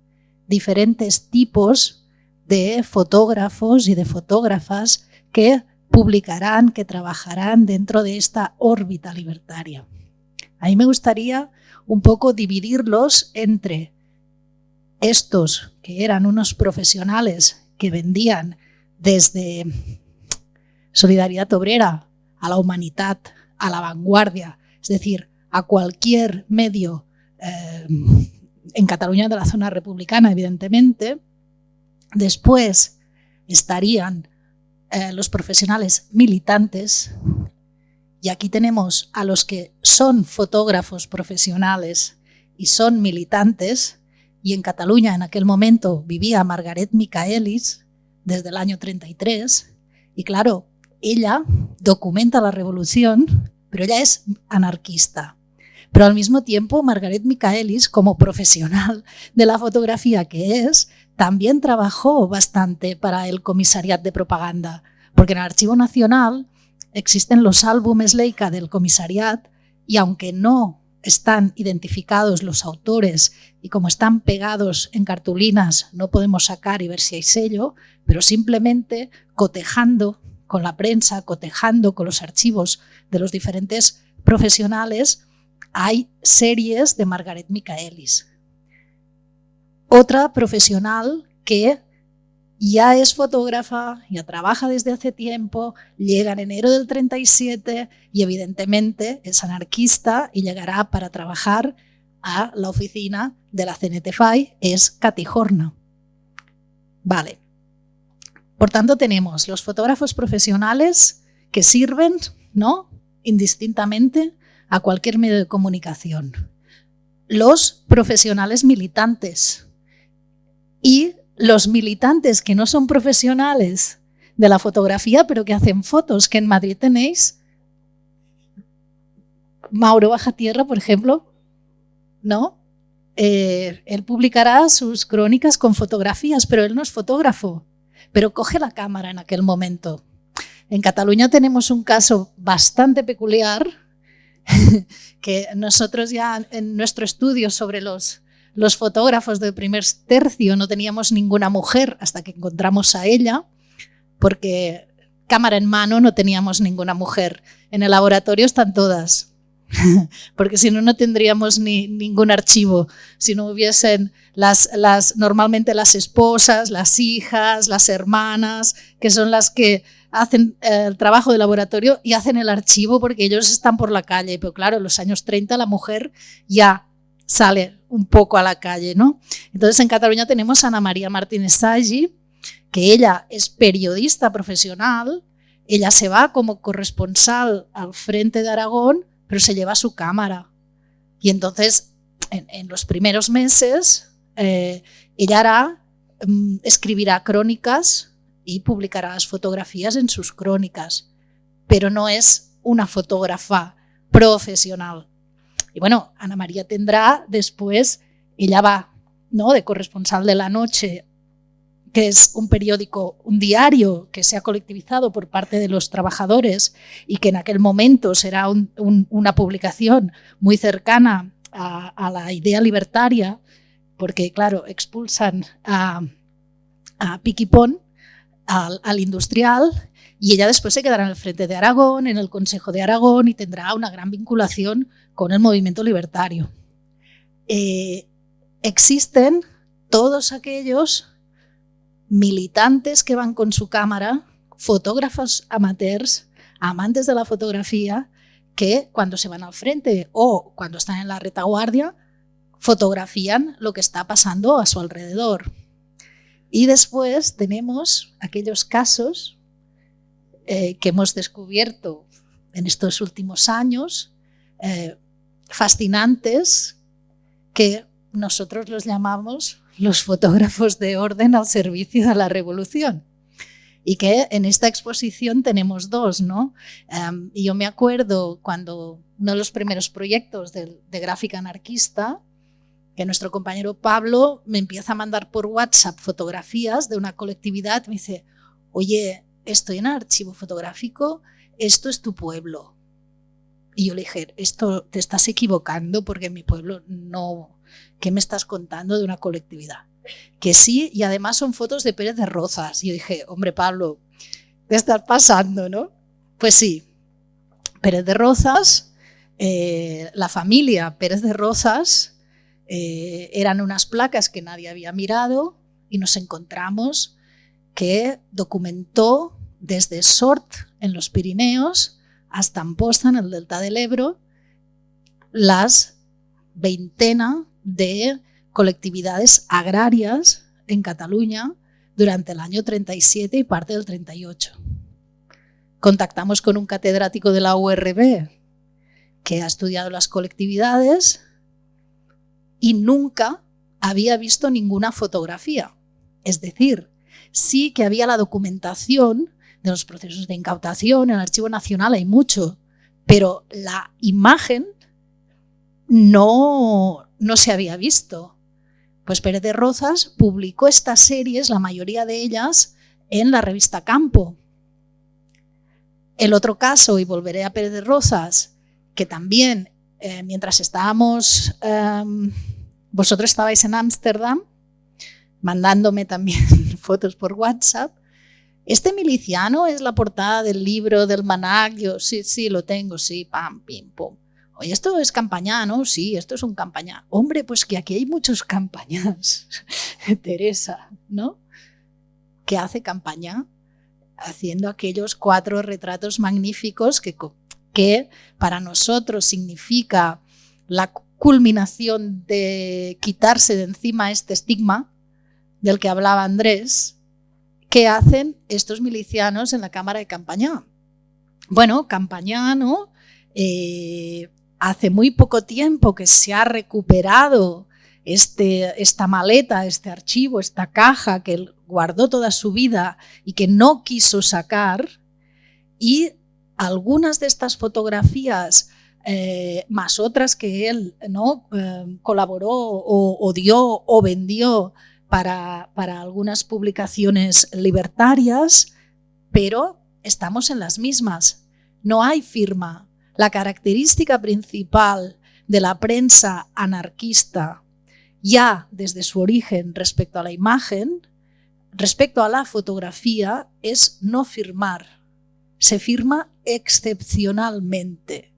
diferentes tipos de fotógrafos y de fotógrafas que publicarán, que trabajarán dentro de esta órbita libertaria. A mí me gustaría un poco dividirlos entre estos que eran unos profesionales que vendían desde Solidaridad Obrera a la Humanitat, a la Vanguardia, es decir, a cualquier medio en Cataluña de la zona republicana, evidentemente. Después estarían los profesionales militantes, y aquí tenemos a los que son fotógrafos profesionales y son militantes, y en Cataluña en aquel momento vivía Margaret Michaelis desde el año 33, y claro, ella documenta la revolución, pero ella es anarquista. Pero al mismo tiempo, Margaret Michaelis, como profesional de la fotografía que es, también trabajó bastante para el Comisariat de Propaganda, porque en el Archivo Nacional existen los álbumes Leica del Comisariat, y aunque no están identificados los autores y como están pegados en cartulinas no podemos sacar y ver si hay sello, pero simplemente cotejando con la prensa, cotejando con los archivos de los diferentes profesionales, hay series de Margaret Michaelis. otra profesional que ya es fotógrafa, ya trabaja desde hace tiempo, llega en enero del 37 y evidentemente es anarquista y llegará para trabajar a la oficina de la CNT-FAI, es Cati Horna. Vale. Por tanto, tenemos los fotógrafos profesionales que sirven, ¿no?, indistintamente a cualquier medio de comunicación. Los profesionales militantes y los militantes que no son profesionales de la fotografía, pero que hacen fotos, que en Madrid tenéis Mauro Bajatierra, por ejemplo, ¿no? Él publicará sus crónicas con fotografías, pero él no es fotógrafo, pero coge la cámara en aquel momento. En Cataluña tenemos un caso bastante peculiar que nosotros ya en nuestro estudio sobre los fotógrafos del primer tercio no teníamos ninguna mujer hasta que encontramos a ella, porque cámara en mano no teníamos ninguna mujer. En el laboratorio están todas, porque si no, no tendríamos ningún archivo. Si no hubiesen normalmente las esposas, las hijas, las hermanas, que son las que hacen el trabajo de laboratorio y hacen el archivo porque ellos están por la calle. Pero claro, en los años 30 la mujer ya sale un poco a la calle, ¿no? Entonces en Cataluña tenemos a Ana María Martínez Sagi, que ella es periodista profesional, ella se va como corresponsal al frente de Aragón, pero se lleva su cámara. Y entonces en los primeros meses ella escribirá crónicas y publicará las fotografías en sus crónicas, pero no es una fotógrafa profesional. Y bueno, Ana María tendrá después, ella va, ¿no?, de corresponsal de La Noche, que es un periódico, un diario que se ha colectivizado por parte de los trabajadores y que en aquel momento será una publicación muy cercana a la idea libertaria, porque claro, expulsan a Pic i Pont, al industrial, y ella después se quedará en el Frente de Aragón, en el Consejo de Aragón, y tendrá una gran vinculación con el movimiento libertario. Existen todos aquellos militantes que van con su cámara, fotógrafos amateurs, amantes de la fotografía, que cuando se van al frente o cuando están en la retaguardia, fotografían lo que está pasando a su alrededor. Y después tenemos aquellos casos que hemos descubierto en estos últimos años, fascinantes, que nosotros los llamamos los fotógrafos de orden al servicio de la revolución. Y que en esta exposición tenemos dos, ¿no? Y yo me acuerdo cuando uno de los primeros proyectos de gráfica anarquista, que nuestro compañero Pablo me empieza a mandar por WhatsApp fotografías de una colectividad, me dice, oye, estoy en el archivo fotográfico, esto es tu pueblo. Y yo le dije, esto te estás equivocando porque en mi pueblo no, ¿qué me estás contando de una colectividad? Que sí, y además son fotos de Pérez de Rozas. Y yo dije, hombre Pablo, ¿qué estás pasando, no? Pues sí, Pérez de Rozas, la familia Pérez de Rozas, eran unas placas que nadie había mirado y nos encontramos que documentó desde Sort en los Pirineos hasta Amposta en el delta del Ebro las veintena de colectividades agrarias en Cataluña durante el año 37 y parte del 38. Contactamos con un catedrático de la URB que ha estudiado las colectividades y nunca había visto ninguna fotografía. Es decir, sí que había la documentación de los procesos de incautación, en el Archivo Nacional hay mucho, pero la imagen no se había visto. Pues Pérez de Rozas publicó estas series, la mayoría de ellas, en la revista Campo. El otro caso, y volveré a Pérez de Rozas, que también mientras estábamos, vosotros estabais en Ámsterdam, mandándome también fotos por WhatsApp. Este miliciano es la portada del libro del Manac. Yo sí, lo tengo, sí, pam, pim, pum. Oye, esto es Campañá, ¿no? Sí, esto es un Campañá. Hombre, pues que aquí hay muchos Campañás. Teresa, ¿no? ¿Qué hace Campañá? Haciendo aquellos 4 retratos magníficos que para nosotros significa la culminación de quitarse de encima este estigma del que hablaba Andrés. ¿Qué hacen estos milicianos en la Cámara de Campañá? Bueno, Campañá, ¿no? Hace muy poco tiempo que se ha recuperado esta maleta, este archivo, esta caja que él guardó toda su vida y que no quiso sacar, y algunas de estas fotografías, más otras que él, ¿no? Colaboró o dio o vendió para algunas publicaciones libertarias, pero estamos en las mismas. No hay firma. La característica principal de la prensa anarquista, ya desde su origen respecto a la imagen, respecto a la fotografía, es no firmar. Se firma excepcionalmente.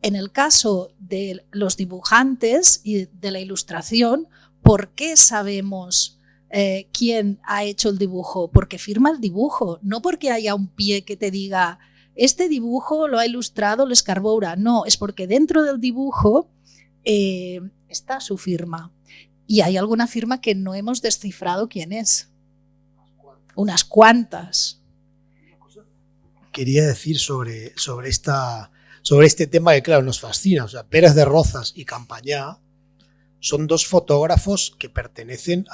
En el caso de los dibujantes y de la ilustración, ¿por qué sabemos quién ha hecho el dibujo? Porque firma el dibujo, no porque haya un pie que te diga este dibujo lo ha ilustrado Les Carboura. No, es porque dentro del dibujo está su firma. Y hay alguna firma que no hemos descifrado quién es. Unas cuantas. Quería decir sobre este tema que, claro, nos fascina. O sea, Pérez de Rozas y Campañá son 2 fotógrafos que pertenecen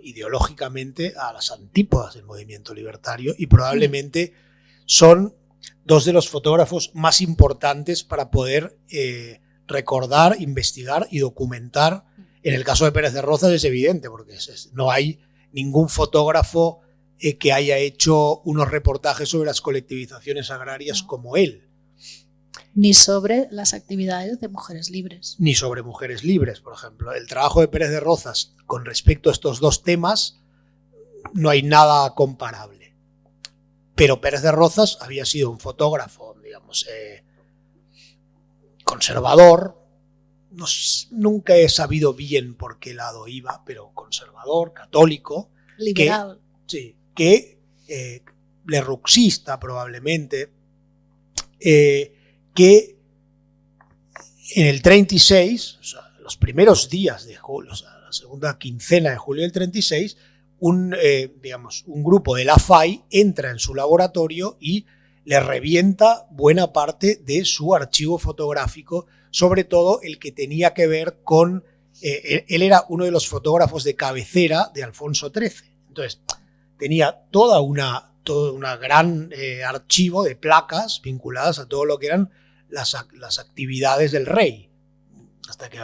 ideológicamente a las antípodas del movimiento libertario y probablemente son 2 de los fotógrafos más importantes para poder recordar, investigar y documentar. En el caso de Pérez de Rozas es evidente, porque no hay ningún fotógrafo que haya hecho unos reportajes sobre las colectivizaciones agrarias como él. Ni sobre las actividades de mujeres libres. Ni sobre mujeres libres, por ejemplo. El trabajo de Pérez de Rozas con respecto a estos 2 temas no hay nada comparable. Pero Pérez de Rozas había sido un fotógrafo, digamos, conservador. Nunca he sabido bien por qué lado iba, pero conservador, católico. Liberal. Que lerrouxista probablemente, que en el 36, o sea, los primeros días de julio, o sea, la segunda quincena de julio del 36, un grupo de la FAI entra en su laboratorio y le revienta buena parte de su archivo fotográfico, sobre todo el que tenía que ver con... él era uno de los fotógrafos de cabecera de Alfonso XIII. Entonces, tenía toda una gran archivo de placas vinculadas a todo lo que eran las actividades del rey, hasta que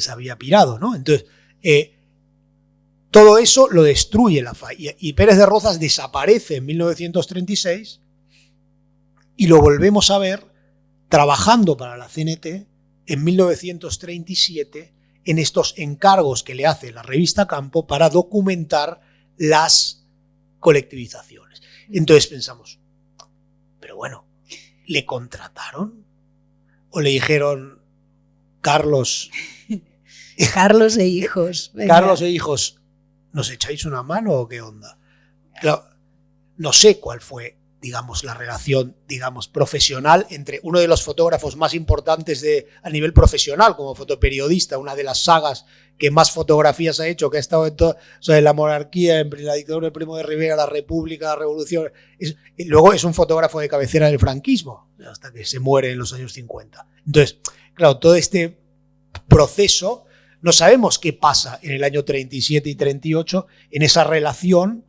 se había pirado, ¿no? Entonces, todo eso lo destruye la FAI. Y Pérez de Rozas desaparece en 1936 y lo volvemos a ver trabajando para la CNT en 1937 en estos encargos que le hace la revista Campo para documentar las colectivizaciones. Entonces pensamos, pero bueno, ¿le contrataron? ¿O le dijeron, Carlos e hijos? Venga. Carlos e hijos, ¿nos echáis una mano o qué onda? Claro, no sé cuál fue, digamos, la relación, digamos, profesional entre uno de los fotógrafos más importantes a nivel profesional, como fotoperiodista, una de las sagas que más fotografías ha hecho, que ha estado en todo, o sea, en la monarquía, en la dictadura del Primo de Rivera, la República, la Revolución. Y luego es un fotógrafo de cabecera del franquismo, hasta que se muere en los años 50. Entonces, claro, todo este proceso, no sabemos qué pasa en el año 37 y 38 en esa relación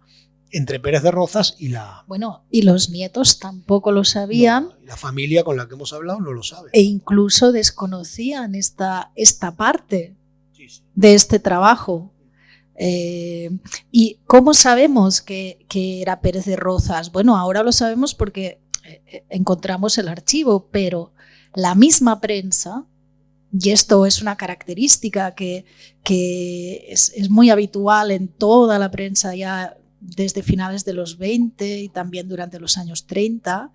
entre Pérez de Rozas y la... Bueno, y los nietos tampoco lo sabían. No, y la familia con la que hemos hablado no lo sabe. E incluso desconocían esta parte de este trabajo. ¿Y cómo sabemos que era Pérez de Rozas? Bueno, ahora lo sabemos porque encontramos el archivo, pero la misma prensa, y esto es una característica que es muy habitual en toda la prensa ya desde finales de los 20 y también durante los años 30,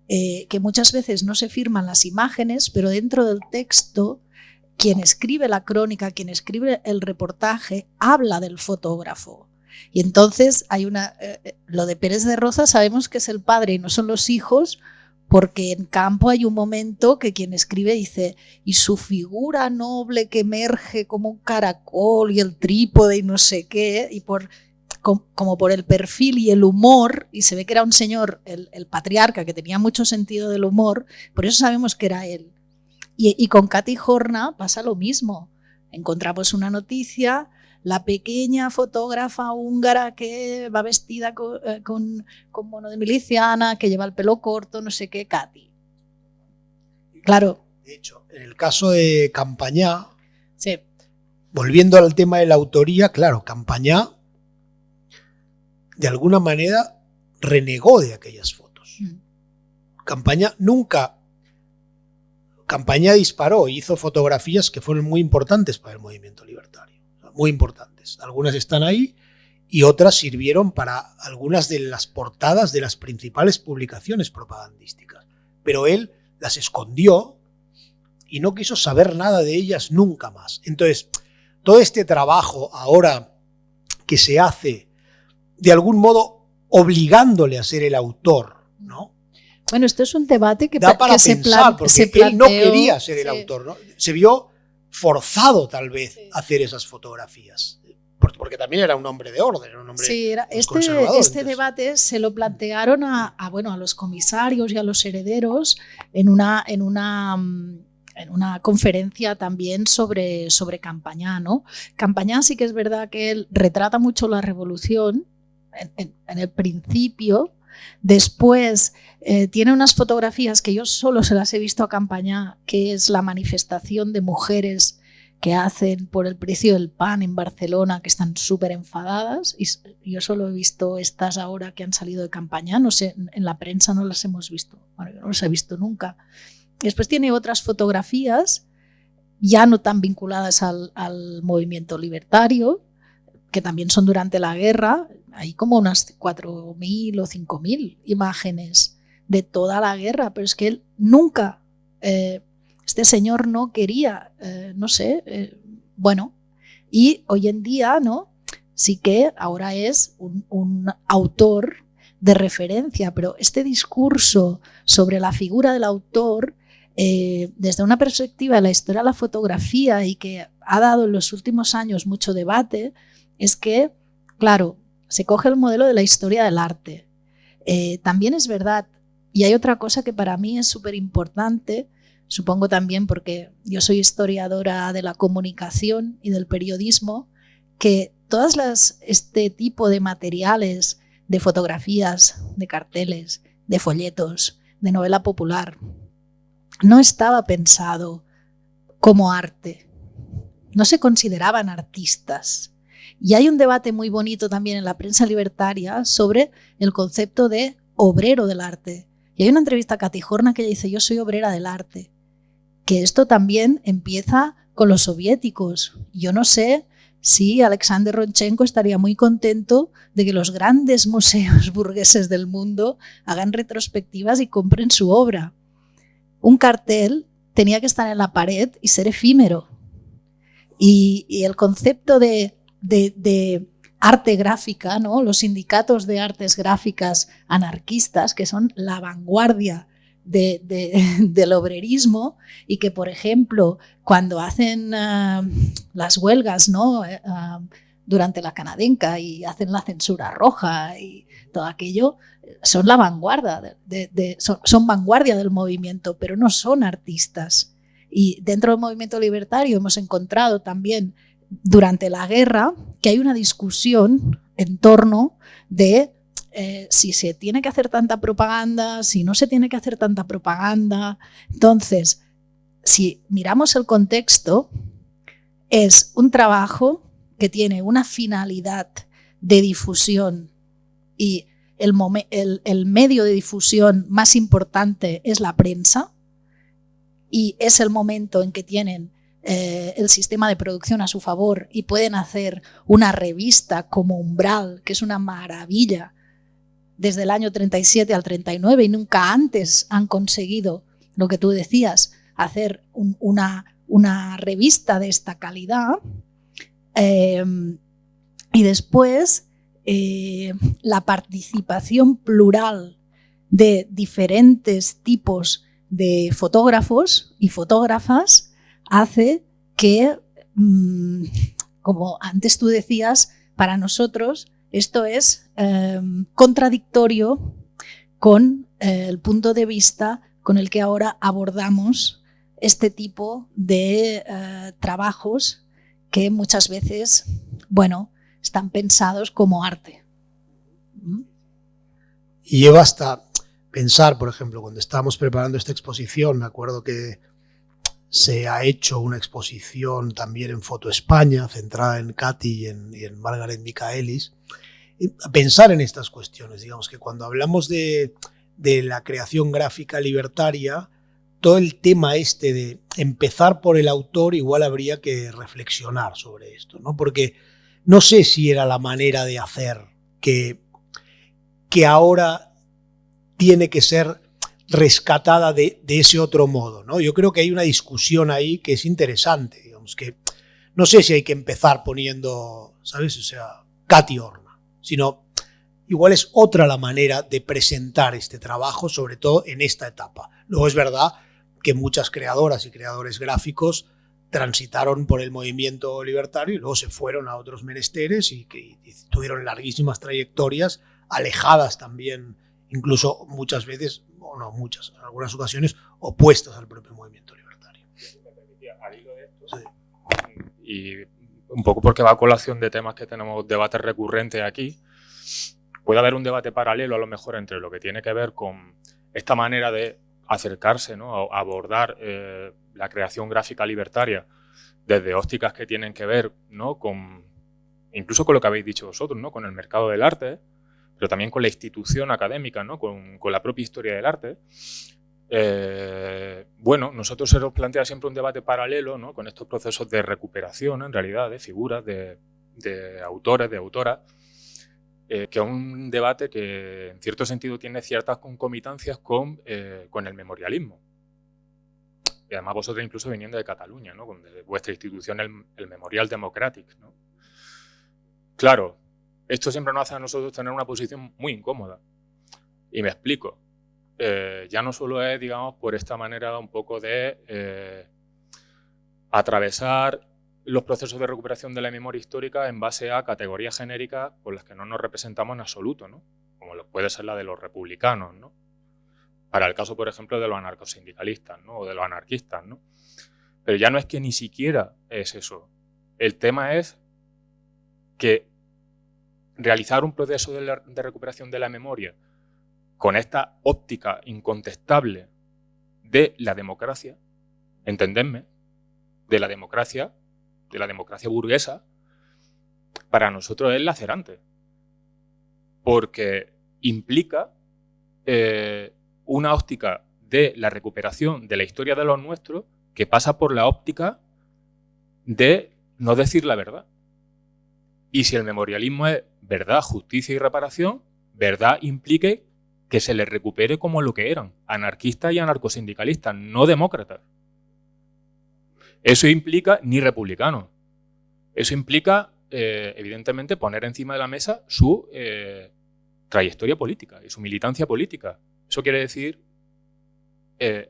que muchas veces no se firman las imágenes, pero dentro del texto, quien escribe la crónica, quien escribe el reportaje, habla del fotógrafo. Y entonces hay lo de Pérez de Roza sabemos que es el padre y no son los hijos, porque en campo hay un momento que quien escribe dice, y su figura noble que emerge como un caracol y el trípode y no sé qué, y como por el perfil y el humor, y se ve que era un señor, el patriarca, que tenía mucho sentido del humor, por eso sabemos que era él. Y con Cati Horna pasa lo mismo. Encontramos una noticia, la pequeña fotógrafa húngara que va vestida con mono de miliciana, que lleva el pelo corto, no sé qué, Cati. Claro. De hecho, en el caso de Campañá, sí. Volviendo al tema de la autoría, claro, Campañá de alguna manera renegó de aquellas fotos. Campañá disparó, hizo fotografías que fueron muy importantes para el movimiento libertario, muy importantes. Algunas están ahí y otras sirvieron para algunas de las portadas de las principales publicaciones propagandísticas. Pero él las escondió y no quiso saber nada de ellas nunca más. Entonces, todo este trabajo ahora que se hace, de algún modo obligándole a ser el autor, ¿no? Bueno, esto es un debate que da para que pensar, porque él no quería ser el autor, ¿no? Se vio forzado tal vez a hacer esas fotografías, porque también era un hombre de orden, era un hombre conservador. Este debate se lo plantearon a los comisarios y a los herederos en una conferencia también sobre Campañá, ¿no? Campañá sí que es verdad que él retrata mucho la revolución en el principio. Después tiene unas fotografías que yo solo se las he visto a Campañá, que es la manifestación de mujeres que hacen por el precio del pan en Barcelona, que están súper enfadadas, y yo solo he visto estas ahora que han salido de Campañá, no sé, en la prensa no las hemos visto, bueno, yo no las he visto nunca. Después tiene otras fotografías ya no tan vinculadas al movimiento libertario, que también son durante la guerra. Hay como unas 4.000 o 5.000 imágenes de toda la guerra, pero es que él nunca, este señor no quería, no sé, bueno, y hoy en día, ¿no? Sí que ahora es un autor de referencia, pero este discurso sobre la figura del autor, desde una perspectiva de la historia de la fotografía y que ha dado en los últimos años mucho debate, es que, claro, se coge el modelo de la historia del arte. También es verdad, y hay otra cosa que para mí es súper importante, supongo también porque yo soy historiadora de la comunicación y del periodismo, que este tipo de materiales, de fotografías, de carteles, de folletos, de novela popular, no estaba pensado como arte. No se consideraban artistas. Y hay un debate muy bonito también en la prensa libertaria sobre el concepto de obrero del arte. Y hay una entrevista a Cati Horna que ella dice, yo soy obrera del arte. Que esto también empieza con los soviéticos. Yo no sé si Alexander Ronchenko estaría muy contento de que los grandes museos burgueses del mundo hagan retrospectivas y compren su obra. Un cartel tenía que estar en la pared y ser efímero. Y el concepto de arte gráfica, ¿no? Los sindicatos de artes gráficas anarquistas, que son la vanguardia del obrerismo, y que, por ejemplo, cuando hacen las huelgas, ¿no? Durante la canadenca y hacen la censura roja y todo aquello, son la vanguardia, son vanguardia del movimiento, pero no son artistas. Y dentro del movimiento libertario hemos encontrado también durante la guerra que hay una discusión en torno de si se tiene que hacer tanta propaganda, si no se tiene que hacer tanta propaganda. Entonces, si miramos el contexto, es un trabajo que tiene una finalidad de difusión y el medio de difusión más importante es la prensa, y es el momento en que tienen el sistema de producción a su favor y pueden hacer una revista como Umbral, que es una maravilla, desde el año 37 al 39 y nunca antes han conseguido, lo que tú decías, hacer una revista de esta calidad. Y después la participación plural de diferentes tipos de fotógrafos y fotógrafas hace que, como antes tú decías, para nosotros esto es contradictorio con el punto de vista con el que ahora abordamos este tipo de trabajos que muchas veces, bueno, están pensados como arte. Y lleva hasta pensar, por ejemplo, cuando estábamos preparando esta exposición, me acuerdo que se ha hecho una exposición también en Foto España, centrada en Katy y en Margaret Michaelis. Y pensar en estas cuestiones, digamos que cuando hablamos de la creación gráfica libertaria, todo el tema este de empezar por el autor, igual habría que reflexionar sobre esto, ¿no? Porque no sé si era la manera de hacer que ahora tiene que ser rescatada de ese otro modo, ¿no? Yo creo que hay una discusión ahí que es interesante, digamos que no sé si hay que empezar poniendo, ¿sabes? O sea, Katy Horna, sino igual es otra la manera de presentar este trabajo, sobre todo en esta etapa. Luego es verdad que muchas creadoras y creadores gráficos transitaron por el movimiento libertario y luego se fueron a otros menesteres y tuvieron larguísimas trayectorias, alejadas también, incluso muchas veces, o no muchas, en algunas ocasiones, opuestas al propio movimiento libertario. Sí. Y un poco porque va a colación de temas que tenemos debates recurrentes aquí, puede haber un debate paralelo a lo mejor entre lo que tiene que ver con esta manera de acercarse, ¿no?, a abordar la creación gráfica libertaria desde ópticas que tienen que ver, ¿no?, incluso con lo que habéis dicho vosotros, ¿no?, con el mercado del arte, pero también con la institución académica, ¿no?, con la propia historia del arte. Bueno, nosotros se nos plantea siempre un debate paralelo, ¿no?, con estos procesos de recuperación, en realidad, de figuras, de autores, de autoras, que es un debate que en cierto sentido tiene ciertas concomitancias con el memorialismo. Y además vosotros incluso viniendo de Cataluña, ¿no?, de vuestra institución, el Memorial Democràtic, ¿no? Claro, esto siempre nos hace a nosotros tener una posición muy incómoda. Y me explico. Ya no solo es, digamos, por esta manera un poco de atravesar los procesos de recuperación de la memoria histórica en base a categorías genéricas con las que no nos representamos en absoluto, ¿no?, como puede ser la de los republicanos, ¿no?, para el caso, por ejemplo, de los anarcosindicalistas, ¿no?, o de los anarquistas, ¿no? Pero ya no es que ni siquiera es eso. El tema es que realizar un proceso de recuperación de la memoria con esta óptica incontestable de la democracia, entendedme, de la democracia burguesa, para nosotros es lacerante, porque implica una óptica de la recuperación de la historia de los nuestros que pasa por la óptica de no decir la verdad. Y si el memorialismo es verdad, justicia y reparación, verdad implique que se les recupere como lo que eran, anarquistas y anarcosindicalistas, no demócratas. Eso implica ni republicanos. Eso implica, evidentemente, poner encima de la mesa su trayectoria política y su militancia política. Eso quiere decir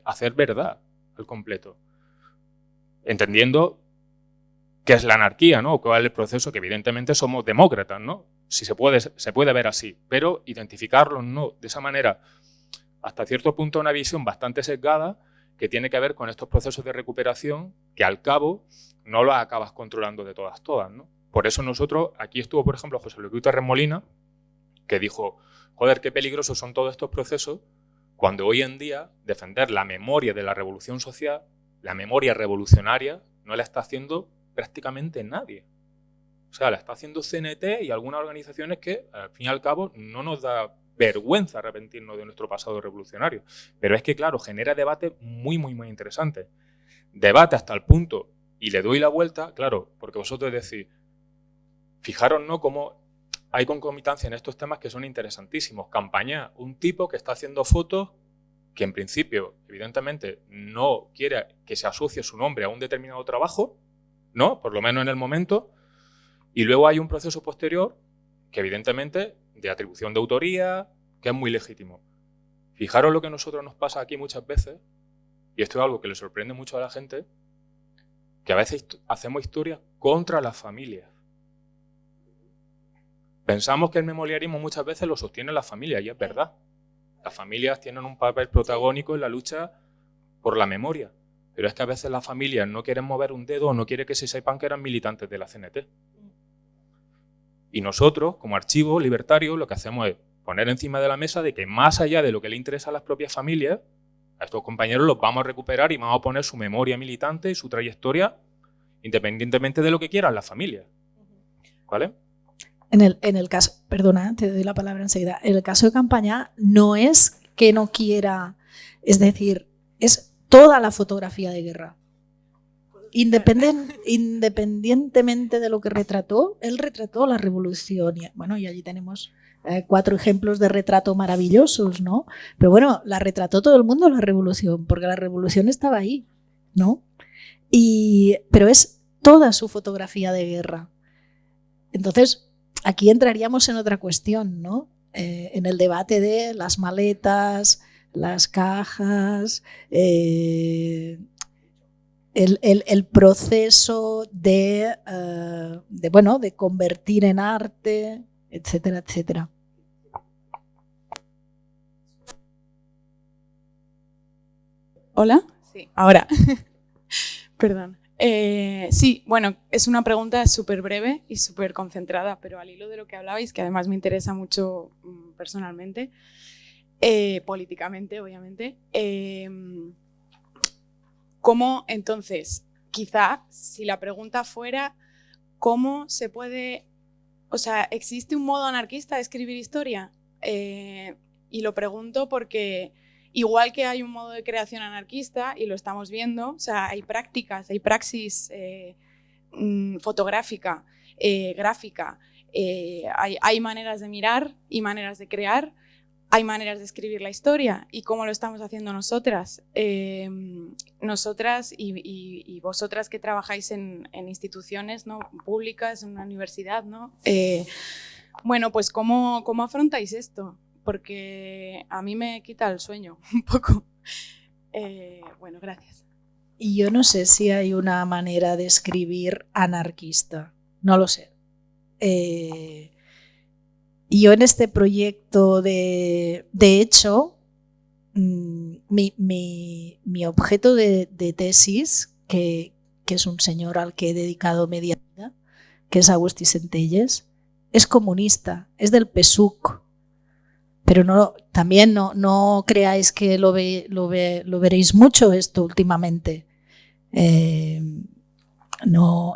hacer verdad al completo. Entendiendo qué es la anarquía, ¿no?, o cuál es el proceso, que evidentemente somos demócratas, ¿no? Si se puede ver así, pero identificarlos no de esa manera, hasta cierto punto una visión bastante sesgada que tiene que ver con estos procesos de recuperación que al cabo no los acabas controlando de todas, ¿no? Por eso nosotros, aquí estuvo por ejemplo José Luis Gutiérrez Molina, que dijo, joder, qué peligrosos son todos estos procesos cuando hoy en día defender la memoria de la revolución social, la memoria revolucionaria, no la está haciendo prácticamente nadie. O sea, la está haciendo CNT y algunas organizaciones que, al fin y al cabo, no nos da vergüenza arrepentirnos de nuestro pasado revolucionario. Pero es que, claro, genera debate muy, muy, muy interesante. Debate hasta el punto, y le doy la vuelta, claro, porque vosotros decís, fijaros, ¿no?, cómo hay concomitancia en estos temas que son interesantísimos. Campaña, un tipo que está haciendo fotos que en principio, evidentemente, no quiere que se asocie su nombre a un determinado trabajo, ¿no? Por lo menos en el momento. Y luego hay un proceso posterior que, evidentemente, de atribución de autoría, que es muy legítimo. Fijaros lo que a nosotros nos pasa aquí muchas veces, y esto es algo que le sorprende mucho a la gente, que a veces hacemos historias contra las familias. Pensamos que el memorialismo muchas veces lo sostiene la familia, y es verdad. Las familias tienen un papel protagónico en la lucha por la memoria, pero es que a veces las familias no quieren mover un dedo o no quieren que se sepan que eran militantes de la CNT. Y nosotros, como archivo libertario, lo que hacemos es poner encima de la mesa de que más allá de lo que le interesa a las propias familias, a estos compañeros los vamos a recuperar y vamos a poner su memoria militante y su trayectoria independientemente de lo que quieran las familias. ¿Vale? En el caso, perdona, te doy la palabra enseguida. En el caso de Campaña no es que no quiera, es decir, es toda la fotografía de guerra. Independientemente de lo que retrató, él retrató la revolución. Y allí tenemos 4 ejemplos de retrato maravillosos, ¿no? Pero bueno, la retrató todo el mundo la revolución, porque la revolución estaba ahí, ¿no? Pero es toda su fotografía de guerra. Entonces, aquí entraríamos en otra cuestión, ¿no? En el debate de las maletas, las cajas, el proceso de convertir en arte, etcétera, etcétera. ¿Hola? Sí, ahora. Perdón. Sí, bueno, es una pregunta súper breve y súper concentrada, pero al hilo de lo que hablabais, que además me interesa mucho personalmente, políticamente, obviamente. ¿Cómo entonces, quizá, si la pregunta fuera, cómo se puede, o sea, ¿existe un modo anarquista de escribir historia? Y lo pregunto porque igual que hay un modo de creación anarquista, y lo estamos viendo, o sea, hay prácticas, hay praxis fotográfica, gráfica, hay maneras de mirar y maneras de crear, hay maneras de escribir la historia. ¿Y cómo lo estamos haciendo nosotras? Nosotras y vosotras que trabajáis en instituciones, ¿no?, públicas, en una universidad, ¿no? Bueno, pues ¿cómo afrontáis esto? Porque a mí me quita el sueño un poco. Bueno, gracias. Y yo no sé si hay una manera de escribir anarquista, no lo sé. Yo en este proyecto, de hecho, mi objeto de tesis, que es un señor al que he dedicado media vida, que es Agustí Centelles, es comunista, es del PSUC. Pero también no creáis que lo veréis mucho esto últimamente.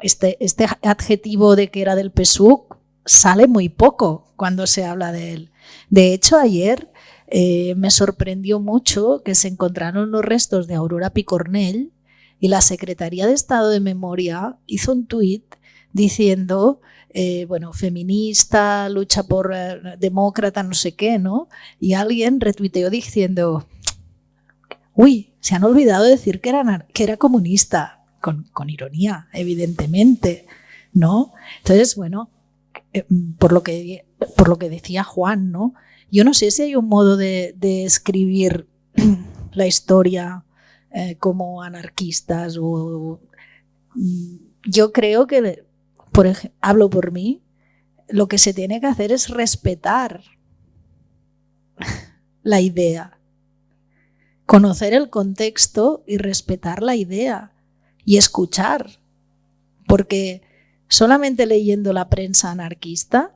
Este adjetivo de que era del PSUC sale muy poco cuando se habla de él. De hecho, ayer me sorprendió mucho que se encontraron los restos de Aurora Picornell y la Secretaría de Estado de Memoria hizo un tuit diciendo, feminista, lucha por demócrata, no sé qué, ¿no? Y alguien retuiteó diciendo, uy, se han olvidado de decir que era comunista, con ironía, evidentemente, ¿no? Entonces, por lo que decía Juan, ¿no? Yo no sé si hay un modo de escribir la historia como anarquistas yo creo que, por ejemplo, hablo por mí, lo que se tiene que hacer es respetar la idea, conocer el contexto y respetar la idea y escuchar, porque solamente leyendo la prensa anarquista,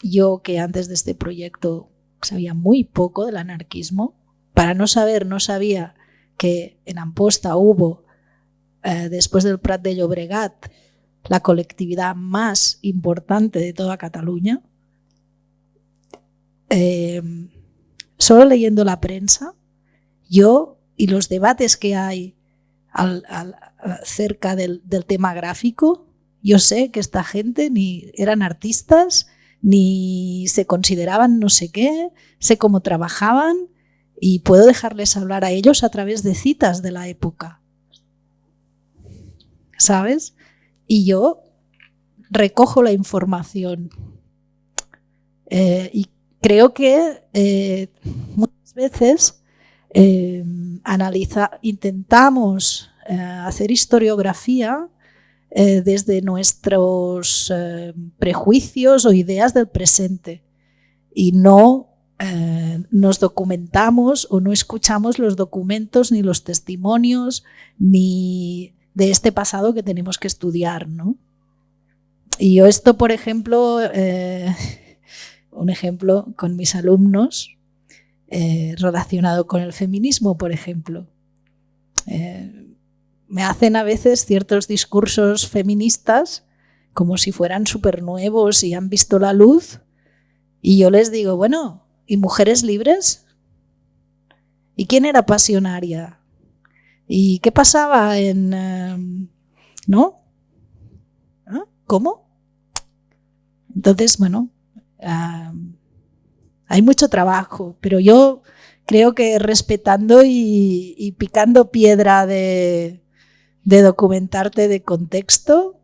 yo que antes de este proyecto sabía muy poco del anarquismo, no sabía que en Amposta hubo, después del Prat de Llobregat, la colectividad más importante de toda Cataluña. Solo leyendo la prensa, yo y los debates que hay cerca del tema gráfico, yo sé que esta gente ni eran artistas ni se consideraban no sé qué, sé cómo trabajaban y puedo dejarles hablar a ellos a través de citas de la época, ¿sabes? Y yo recojo la información y creo que muchas veces intentamos hacer historiografía desde nuestros prejuicios o ideas del presente y no nos documentamos o no escuchamos los documentos ni los testimonios ni de este pasado que tenemos que estudiar, ¿no? Y yo esto, por ejemplo, un ejemplo con mis alumnos relacionado con el feminismo, por ejemplo. Me hacen a veces ciertos discursos feministas como si fueran súper nuevos y han visto la luz y yo les digo, bueno, ¿y mujeres libres? ¿Y quién era pasionaria? ¿Y qué pasaba en...? ¿No? ¿Ah? ¿Cómo? Entonces, bueno, hay mucho trabajo, pero yo creo que respetando y picando piedra de documentarte de contexto.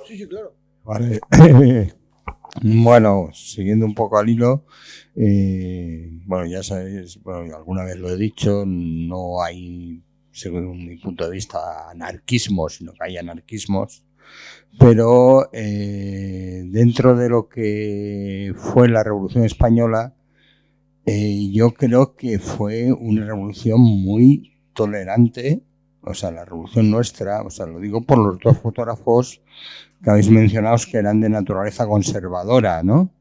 Sí, claro. Vale. Bueno, siguiendo un poco al hilo, bueno, ya sabéis, bueno, alguna vez lo he dicho, no hay, según mi punto de vista, anarquismos, sino que hay anarquismos, pero dentro de lo que fue la Revolución Española, yo creo que fue una revolución muy tolerante, o sea, la revolución nuestra, o sea, lo digo por los dos fotógrafos que habéis mencionado que eran de naturaleza conservadora, ¿no?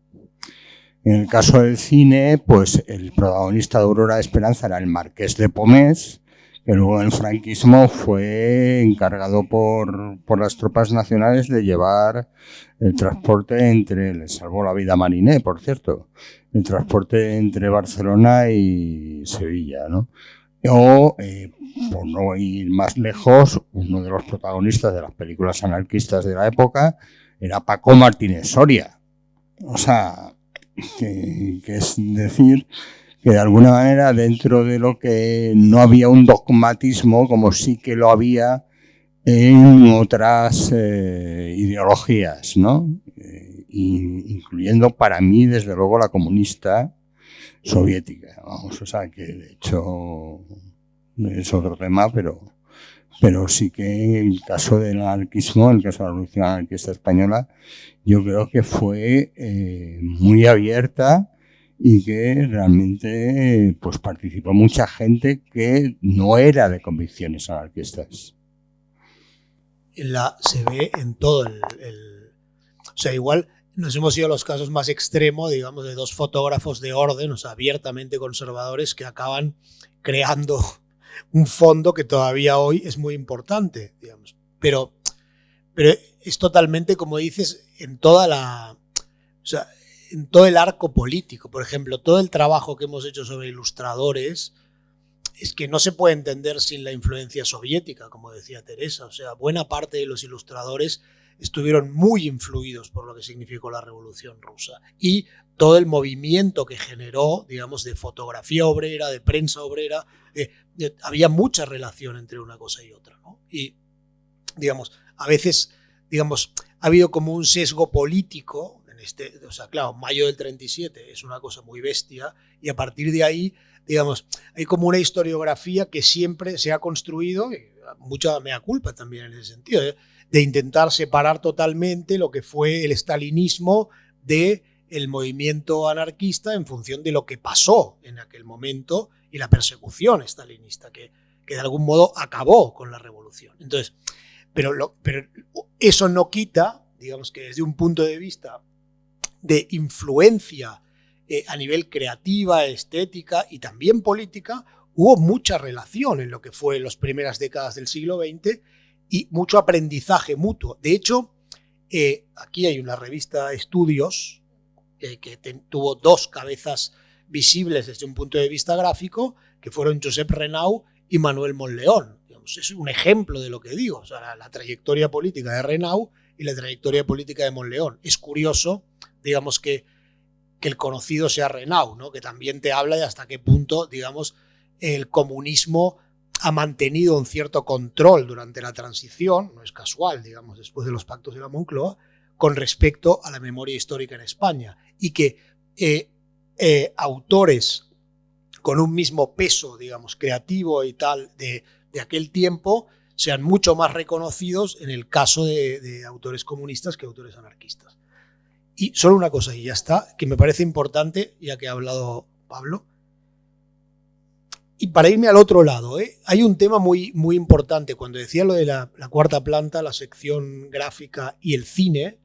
En el caso del cine, pues el protagonista de Aurora de Esperanza era el Marqués de Pomés, que luego en el franquismo fue encargado por las tropas nacionales de llevar el transporte le salvó la vida a Mariné, por cierto, el transporte entre Barcelona y Sevilla, ¿no? O, por no ir más lejos, uno de los protagonistas de las películas anarquistas de la época era Paco Martínez Soria. O sea, que es decir que de alguna manera dentro de lo que no había un dogmatismo, como sí que lo había en otras ideologías, ¿no? Incluyendo para mí, desde luego, la comunista soviética, vamos, o sea, que de hecho es otro tema, pero sí que en el caso del anarquismo, en el caso de la Revolución Anarquista Española, yo creo que fue muy abierta y que realmente pues participó mucha gente que no era de convicciones anarquistas. Se ve en todo o sea, igual nos hemos ido a los casos más extremos, digamos, de dos fotógrafos de orden, o sea, abiertamente conservadores, que acaban creando un fondo que todavía hoy es muy importante, digamos. Pero es totalmente, como dices, en toda o sea, en todo el arco político. Por ejemplo, todo el trabajo que hemos hecho sobre ilustradores es que no se puede entender sin la influencia soviética, como decía Teresa. O sea, buena parte de los ilustradores estuvieron muy influidos por lo que significó la Revolución Rusa y todo el movimiento que generó, digamos, de fotografía obrera, de prensa obrera, había mucha relación entre una cosa y otra, ¿no? Y, digamos, a veces, digamos, ha habido como un sesgo político, o sea, claro, mayo del 37 es una cosa muy bestia y a partir de ahí, digamos, hay como una historiografía que siempre se ha construido, mucha mea culpa también en ese sentido, de intentar separar totalmente lo que fue el estalinismo del movimiento anarquista en función de lo que pasó en aquel momento y la persecución estalinista que de algún modo acabó con la revolución. Entonces, pero eso no quita, digamos, que desde un punto de vista de influencia a nivel creativa, estética y también política, hubo mucha relación en lo que fue las primeras décadas del siglo XX y mucho aprendizaje mutuo. De hecho, aquí hay una revista Estudios que tuvo dos cabezas visibles desde un punto de vista gráfico, que fueron Josep Renau y Manuel Monleón. Digamos, es un ejemplo de lo que digo. O sea, la trayectoria política de Renau y la trayectoria política de Monleón. Es curioso, digamos, que el conocido sea Renau, ¿no? Que también te habla de hasta qué punto, digamos, el comunismo ha mantenido un cierto control durante la transición, no es casual, digamos, después de los pactos de la Moncloa, con respecto a la memoria histórica en España, y que autores con un mismo peso, digamos, creativo y tal de aquel tiempo sean mucho más reconocidos en el caso de autores comunistas que autores anarquistas. Y solo una cosa, y ya está, que me parece importante, ya que ha hablado Pablo, y para irme al otro lado, hay un tema muy, muy importante. Cuando decía lo de la cuarta planta, la sección gráfica y el cine,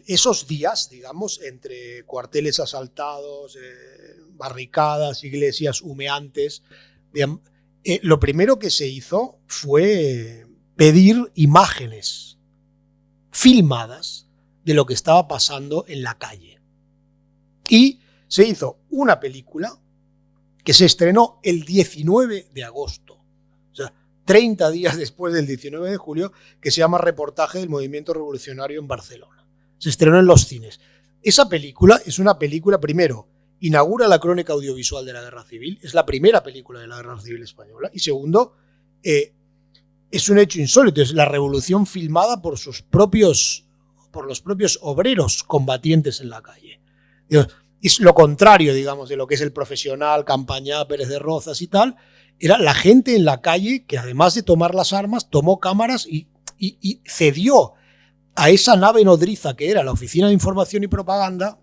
esos días, digamos, entre cuarteles asaltados, barricadas, iglesias humeantes, lo primero que se hizo fue pedir imágenes filmadas de lo que estaba pasando en la calle. Y se hizo una película que se estrenó el 19 de agosto, o sea, 30 días después del 19 de julio, que se llama Reportaje del Movimiento Revolucionario en Barcelona. Se estrenó en los cines. Esa película es una película, primero, inaugura la crónica audiovisual de la Guerra Civil, es la primera película de la Guerra Civil Española, y segundo, es un hecho insólito, es la revolución filmada por los propios obreros combatientes en la calle. Es lo contrario, digamos, de lo que es el profesional, Campañá, Pérez de Rozas y tal. Era la gente en la calle que, además de tomar las armas, tomó cámaras y cedió a esa nave nodriza que era la Oficina de Información y Propaganda,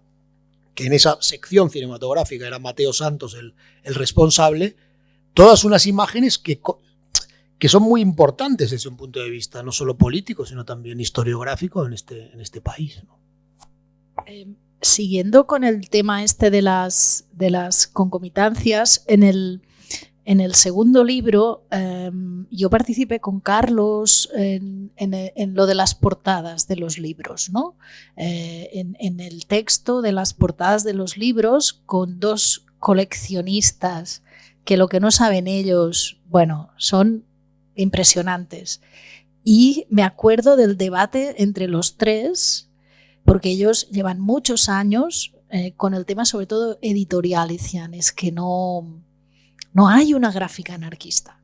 que en esa sección cinematográfica era Mateo Santos el responsable, todas unas imágenes que son muy importantes desde un punto de vista no solo político, sino también historiográfico en este país, ¿no? Siguiendo con el tema este de las concomitancias, en el segundo libro yo participé con Carlos en lo de las portadas de los libros, ¿no? En el texto de las portadas de los libros, con dos coleccionistas que lo que no saben ellos, bueno, son impresionantes. Y me acuerdo del debate entre los tres, porque ellos llevan muchos años con el tema, sobre todo editorial, decían, es que no hay una gráfica anarquista.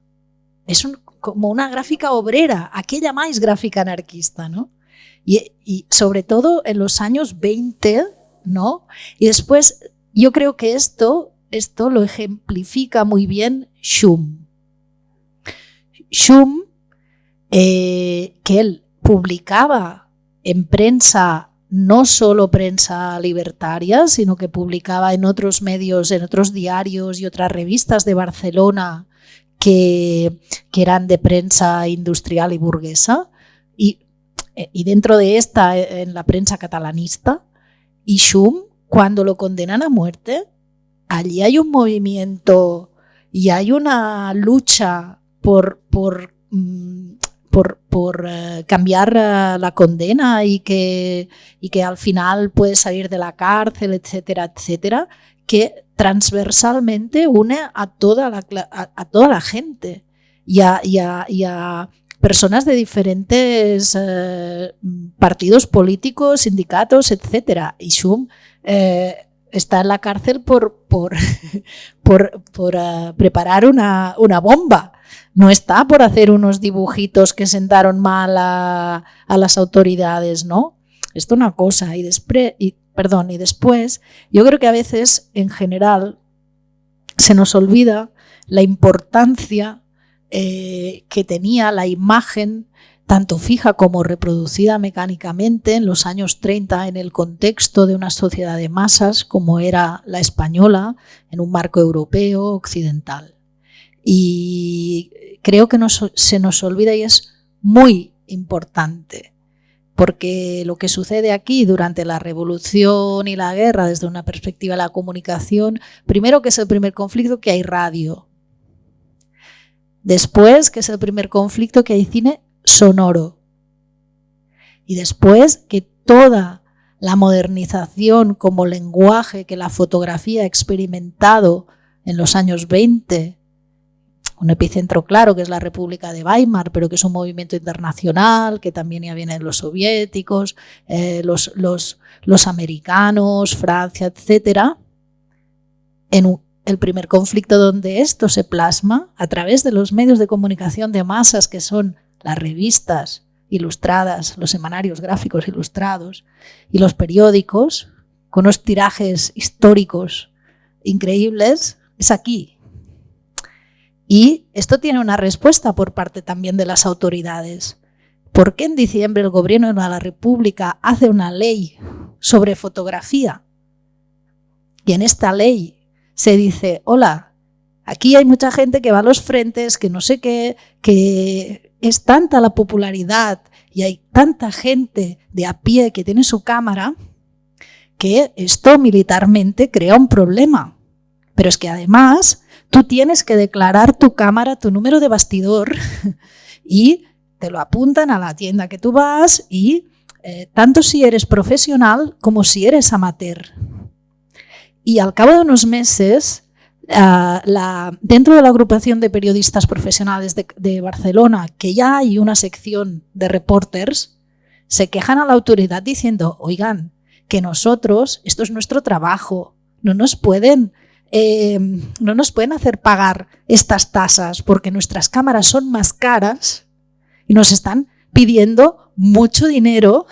Es como una gráfica obrera. ¿A qué llamáis gráfica anarquista, no? Y sobre todo en los años 20, ¿no? Y después yo creo que esto lo ejemplifica muy bien Schum. Schum, que él publicaba en prensa, no solo prensa libertaria, sino que publicaba en otros medios, en otros diarios y otras revistas de Barcelona que eran de prensa industrial y burguesa, y dentro de esta, en la prensa catalanista. Y Schum, cuando lo condenan a muerte, allí hay un movimiento y hay una lucha por cambiar la condena y que al final puede salir de la cárcel, etcétera, etcétera, que transversalmente une a toda la gente y a personas de diferentes partidos políticos, sindicatos, etcétera. Y Schum está en la cárcel por preparar una bomba. No está por hacer unos dibujitos que sentaron mal a las autoridades, ¿no? Esto es una cosa. Y después, yo creo que a veces, en general, se nos olvida la importancia que tenía la imagen, tanto fija como reproducida mecánicamente en los años 30 en el contexto de una sociedad de masas como era la española, en un marco europeo occidental. Y creo que se nos olvida, y es muy importante, porque lo que sucede aquí durante la revolución y la guerra desde una perspectiva de la comunicación, primero que es el primer conflicto que hay radio, después que es el primer conflicto que hay cine sonoro, y después que toda la modernización como lenguaje que la fotografía ha experimentado en los años 20, un epicentro claro, que es la República de Weimar, pero que es un movimiento internacional, que también ya vienen los soviéticos, los americanos, Francia, etcétera. El primer conflicto donde esto se plasma a través de los medios de comunicación de masas, que son las revistas ilustradas, los semanarios gráficos ilustrados y los periódicos, con unos tirajes históricos increíbles, es aquí. Y esto tiene una respuesta por parte también de las autoridades. ¿Por qué en diciembre el gobierno de la República hace una ley sobre fotografía? Y en esta ley se dice, hola, aquí hay mucha gente que va a los frentes, que no sé qué, que es tanta la popularidad y hay tanta gente de a pie que tiene su cámara, que esto militarmente crea un problema. Pero es que además tú tienes que declarar tu cámara, tu número de bastidor y te lo apuntan a la tienda que tú vas y tanto si eres profesional como si eres amateur. Y al cabo de unos meses, dentro de la agrupación de periodistas profesionales de Barcelona, que ya hay una sección de reporters, se quejan a la autoridad diciendo, oigan, que nosotros, esto es nuestro trabajo, no nos pueden hacer pagar estas tasas porque nuestras cámaras son más caras y nos están pidiendo mucho dinero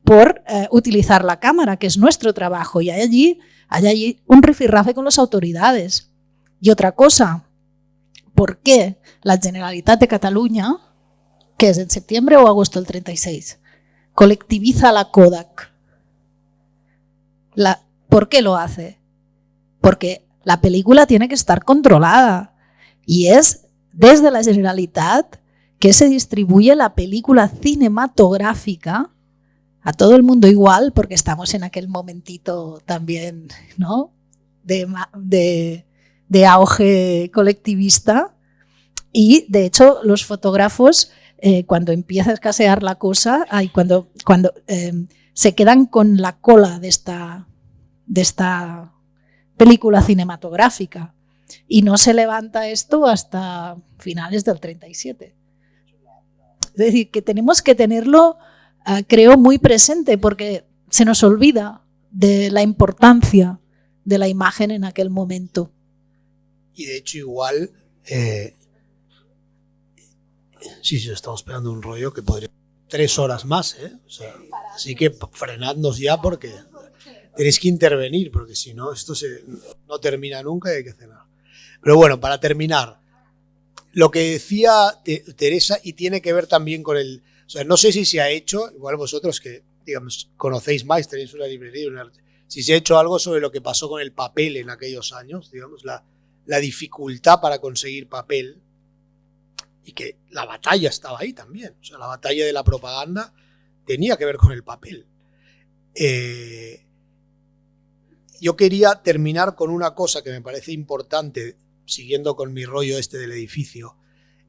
por utilizar la cámara, que es nuestro trabajo, y hay allí un rifirrafe con las autoridades. Y otra cosa, ¿por qué la Generalitat de Cataluña, que es en septiembre o agosto del 36, colectiviza la Kodak? ¿Por qué lo hace? Porque la película tiene que estar controlada y es desde la Generalitat que se distribuye la película cinematográfica a todo el mundo igual, porque estamos en aquel momentito también, ¿no?, de auge colectivista. Y de hecho los fotógrafos, cuando empieza a escasear la cosa, cuando se quedan con la cola de esta película cinematográfica, y no se levanta esto hasta finales del 37. Es decir, que tenemos que tenerlo, creo, muy presente, porque se nos olvida de la importancia de la imagen en aquel momento. Y de hecho igual, sí, estamos pegando un rollo que podría 3 horas más, o sea, así que frenadnos ya porque tenéis que intervenir, porque si no, esto no termina nunca y hay que cenar. Pero bueno, para terminar, lo que decía Teresa, y tiene que ver también con o sea, no sé si se ha hecho, igual vosotros que, digamos, conocéis más, tenéis una librería, si se ha hecho algo sobre lo que pasó con el papel en aquellos años, digamos, la dificultad para conseguir papel, y que la batalla estaba ahí también. O sea, la batalla de la propaganda tenía que ver con el papel. Yo quería terminar con una cosa que me parece importante, siguiendo con mi rollo del edificio.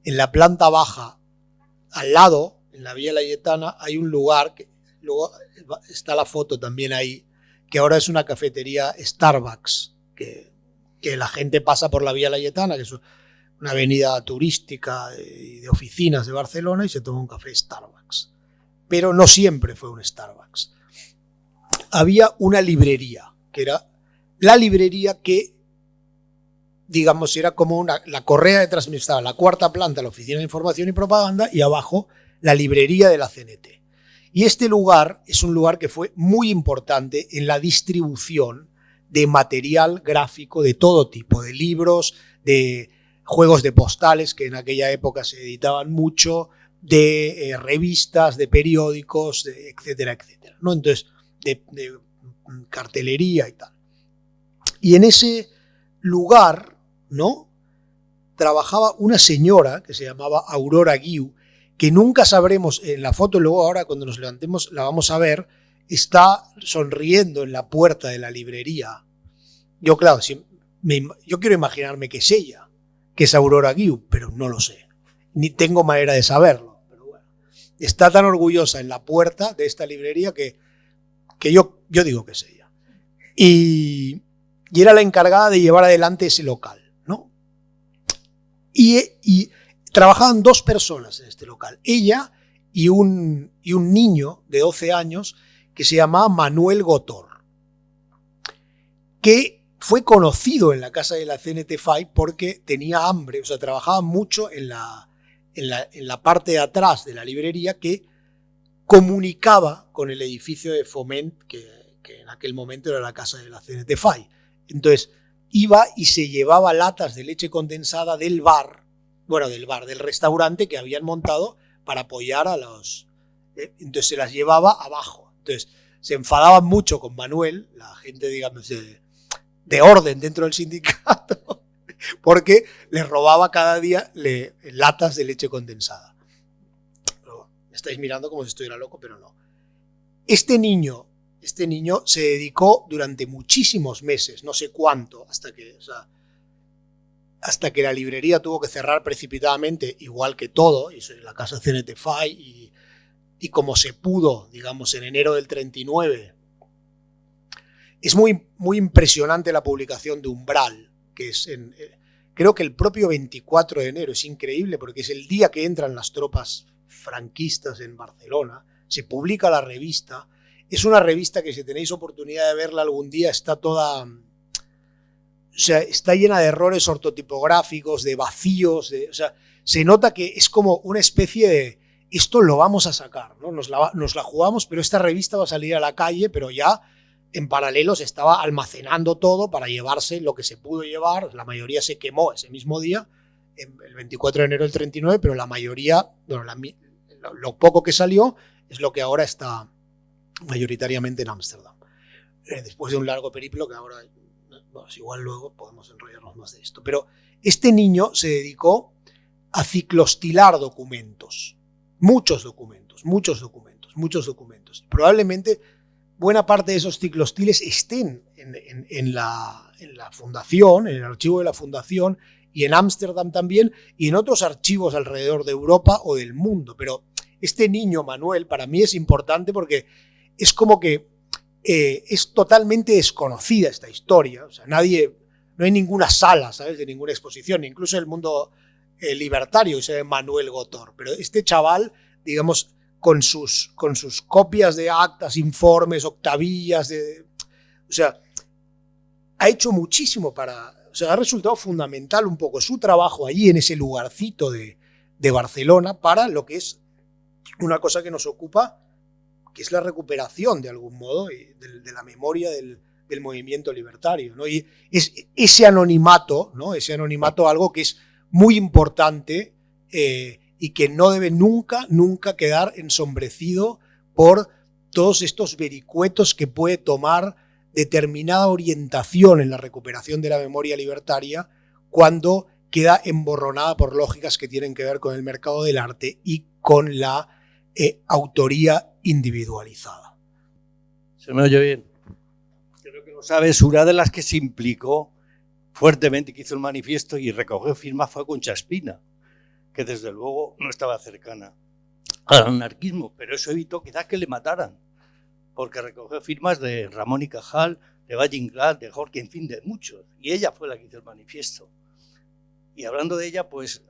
En la planta baja, al lado, en la Vía Layetana, hay un lugar, que luego está la foto también ahí, que ahora es una cafetería Starbucks, que la gente pasa por la Vía Layetana, que es una avenida turística y de oficinas de Barcelona, y se toma un café Starbucks. Pero no siempre fue un Starbucks. Había una librería, que era la librería que, digamos, era como la correa de transmisión. Estaba en la 4ª planta, la Oficina de Información y Propaganda, y abajo la librería de la CNT. Y este lugar es un lugar que fue muy importante en la distribución de material gráfico de todo tipo, de libros, de juegos de postales, que en aquella época se editaban mucho, de revistas, de periódicos, etcétera, etcétera, ¿no? Entonces, de cartelería y tal. Y en ese lugar, ¿no?, trabajaba una señora que se llamaba Aurora Guiu, que nunca sabremos, en la foto luego ahora cuando nos levantemos la vamos a ver, está sonriendo en la puerta de la librería. Yo, claro, yo quiero imaginarme que es ella, que es Aurora Guiu, pero no lo sé, ni tengo manera de saberlo. Pero bueno, está tan orgullosa en la puerta de esta librería que yo digo que es ella. Y era la encargada de llevar adelante ese local, ¿no? Y trabajaban 2 personas en este local, ella y un niño de 12 años que se llamaba Manuel Gotor, que fue conocido en la casa de la CNT-FAI porque tenía hambre, o sea, trabajaba mucho en la parte de atrás de la librería que comunicaba con el edificio de Foment, que en aquel momento era la casa de la CNT-FAI. Entonces, iba y se llevaba latas de leche condensada del restaurante que habían montado para apoyar a los... entonces se las llevaba abajo. Entonces se enfadaban mucho con Manuel, la gente, digamos, de orden dentro del sindicato, porque les robaba cada día latas de leche condensada. Pero me estáis mirando como si estuviera loco, pero no. Este niño se dedicó durante muchísimos meses, no sé cuánto, hasta que la librería tuvo que cerrar precipitadamente, igual que todo, y la casa CNT-FAI, y como se pudo, digamos, en enero del 39. Es muy, muy impresionante la publicación de Umbral, que es creo que el propio 24 de enero, es increíble porque es el día que entran las tropas franquistas en Barcelona, se publica la revista. Es una revista que, si tenéis oportunidad de verla algún día, está toda... O sea, está llena de errores ortotipográficos, de vacíos, o sea, se nota que es como una especie de esto lo vamos a sacar, ¿no? Nos la jugamos, pero esta revista va a salir a la calle, pero ya en paralelo se estaba almacenando todo para llevarse lo que se pudo llevar. La mayoría se quemó ese mismo día, el 24 de enero del 39, pero la mayoría, bueno, lo poco que salió es lo que ahora está mayoritariamente en Ámsterdam. Después de un largo periplo que ahora... Bueno, igual luego podemos enrollarnos más de esto. Pero este niño se dedicó a ciclostilar documentos. Muchos documentos. Probablemente buena parte de esos ciclostiles estén en la fundación, en el archivo de la fundación, y en Ámsterdam también, y en otros archivos alrededor de Europa o del mundo. Pero este niño, Manuel, para mí es importante porque es como que es totalmente desconocida esta historia. O sea, no hay ninguna sala, ¿sabes?, de ninguna exposición, incluso en el mundo libertario, se ve Manuel Gotor. Pero este chaval, digamos, con sus copias de actas, informes, octavillas, o sea, ha hecho muchísimo o sea, ha resultado fundamental un poco su trabajo allí en ese lugarcito de Barcelona para lo que es una cosa que nos ocupa, que es la recuperación de algún modo de la memoria del movimiento libertario, ¿no? Y es ese anonimato, ¿no? Ese anonimato, algo que es muy importante y que no debe nunca quedar ensombrecido por todos estos vericuetos que puede tomar determinada orientación en la recuperación de la memoria libertaria cuando queda emborronada por lógicas que tienen que ver con el mercado del arte y con la autoría individualizada. ¿Se me oye bien? Creo que lo sabes, una de las que se implicó fuertemente, que hizo el manifiesto y recogió firmas, fue Concha Espina, que desde luego no estaba cercana al anarquismo, pero eso evitó quizás que le mataran, porque recogió firmas de Ramón y Cajal, de Valle Inclán, de Jorge, en fin, de muchos, y ella fue la que hizo el manifiesto. Y hablando de ella, pues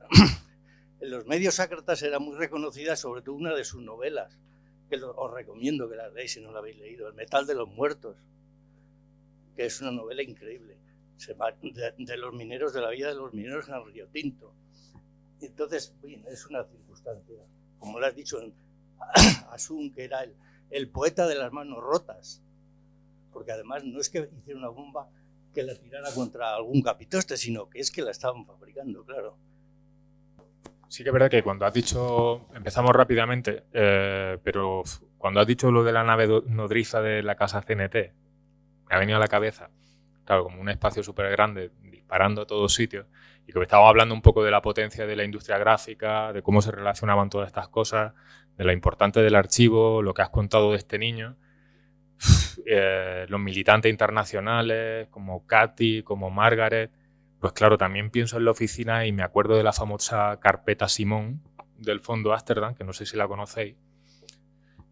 en los medios ácratas era muy reconocida, sobre todo una de sus novelas, que os recomiendo que la leáis si no la habéis leído, El metal de los muertos, que es una novela increíble, de los mineros, de la vida de los mineros en el Río Tinto. Entonces, bien, es una circunstancia, como lo has dicho, Asun, que era el poeta de las manos rotas, porque además no es que hiciera una bomba que la tirara contra algún capitoste, sino que es que la estaban fabricando, claro. Sí que es verdad que cuando has dicho, empezamos rápidamente, pero cuando has dicho lo de la nave nodriza de la casa CNT, me ha venido a la cabeza, claro, como un espacio súper grande, disparando a todos sitios, y que estábamos hablando un poco de la potencia de la industria gráfica, de cómo se relacionaban todas estas cosas, de lo importante del archivo, lo que has contado de este niño, los militantes internacionales, como Katy, como Margaret. Pues claro, también pienso en la oficina y me acuerdo de la famosa carpeta Simón del Fondo Ámsterdam, que no sé si la conocéis.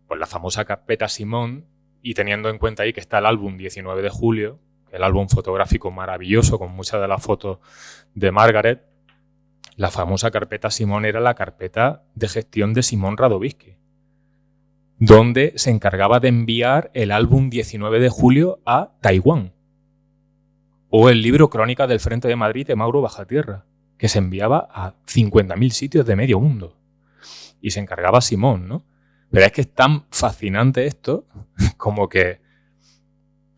Pues la famosa carpeta Simón, y teniendo en cuenta ahí que está el álbum 19 de julio, el álbum fotográfico maravilloso con muchas de las fotos de Margaret, La famosa carpeta Simón era la carpeta de gestión de Simón Radovisky, donde se encargaba de enviar el álbum 19 de julio a Taiwán. O el libro Crónicas del Frente de Madrid de Mauro Bajatierra, que se enviaba a 50.000 sitios de medio mundo. Y se encargaba Simón, ¿no? Pero es que es tan fascinante esto como que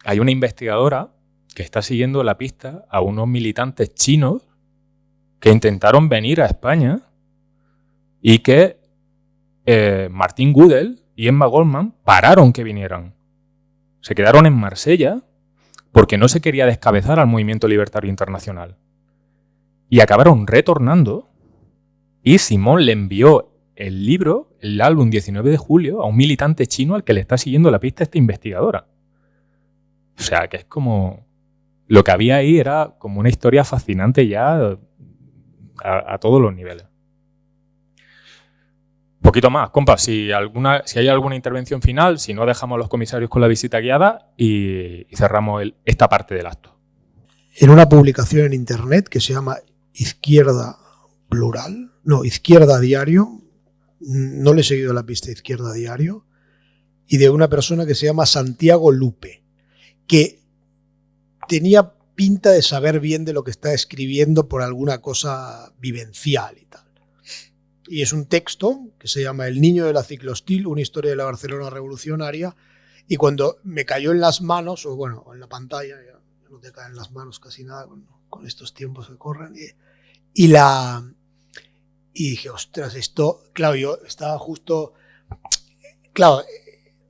hay una investigadora que está siguiendo la pista a unos militantes chinos que intentaron venir a España y que Martin Goodell y Emma Goldman pararon que vinieran. Se quedaron en Marsella porque no se quería descabezar al movimiento libertario internacional. Y acabaron retornando y Simón le envió el libro, el álbum 19 de julio, a un militante chino al que le está siguiendo la pista esta investigadora. O sea, que es como... Lo que había ahí era como una historia fascinante ya a todos los niveles. Poquito más, compa, si hay alguna intervención final, si no dejamos a los comisarios con la visita guiada y cerramos esta parte del acto. En una publicación en internet que se llama Izquierda Diario, no le he seguido la pista Izquierda Diario, y de una persona que se llama Santiago Lupe, que tenía pinta de saber bien de lo que está escribiendo por alguna cosa vivencial y tal. Y es un texto que se llama El niño de la ciclostil, una historia de la Barcelona revolucionaria, y cuando me cayó en las manos, o bueno, en la pantalla, ya no te caen en las manos casi nada con estos tiempos que corren, y dije, ostras, esto, claro, yo estaba justo, claro,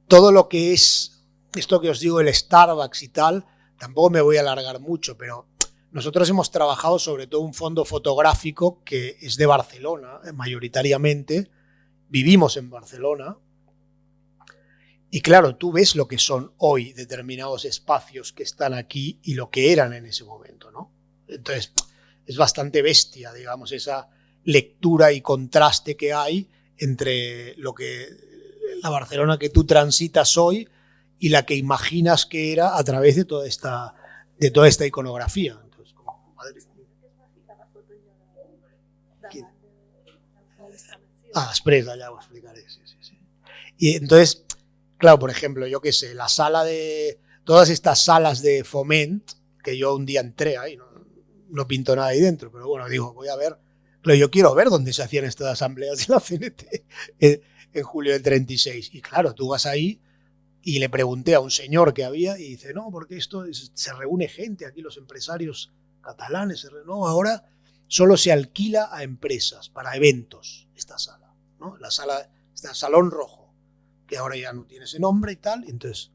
todo lo que es esto que os digo, el Starbucks y tal, tampoco me voy a alargar mucho, pero nosotros hemos trabajado sobre todo un fondo fotográfico que es de Barcelona, mayoritariamente, vivimos en Barcelona, y claro, tú ves lo que son hoy determinados espacios que están aquí y lo que eran en ese momento, ¿no? Entonces, es bastante bestia, digamos, esa lectura y contraste que hay entre lo que la Barcelona que tú transitas hoy y la que imaginas que era a través de toda esta iconografía. Entonces, como, madre mía. Després d'allà ho explicaré, sí. Y entonces, claro, por ejemplo, yo qué sé, la sala de... Todas estas salas de Foment, que yo un día entré ahí, no pinto nada ahí dentro, pero bueno, digo, voy a ver, pero yo quiero ver dónde se hacían estas asambleas de la CNT en julio del 36. Y claro, tú vas ahí y le pregunté a un señor que había y dice, no, porque esto se reúne gente, aquí los empresarios catalanes, no, ahora solo se alquila a empresas para eventos esta sala, ¿no? La sala, está Salón Rojo, que ahora ya no tiene ese nombre y tal, y entonces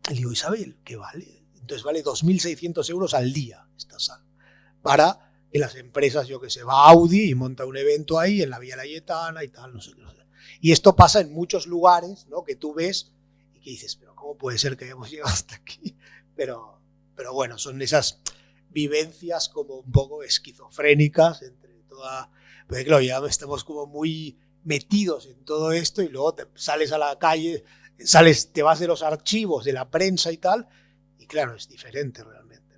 le digo, Isabel, ¿qué vale? Entonces vale 2.600 euros al día esta sala, para que las empresas, yo que sé, va Audi y monta un evento ahí en la Vía Layetana y tal, no sé qué. Y esto pasa en muchos lugares, ¿no? Que tú ves y que dices, pero ¿cómo puede ser que hayamos llegado hasta aquí? Pero bueno, son esas vivencias como un poco esquizofrénicas entre toda... Pero claro, ya estamos como muy metidos en todo esto y luego te sales a la calle, te vas de los archivos, de la prensa y tal, y claro, es diferente realmente.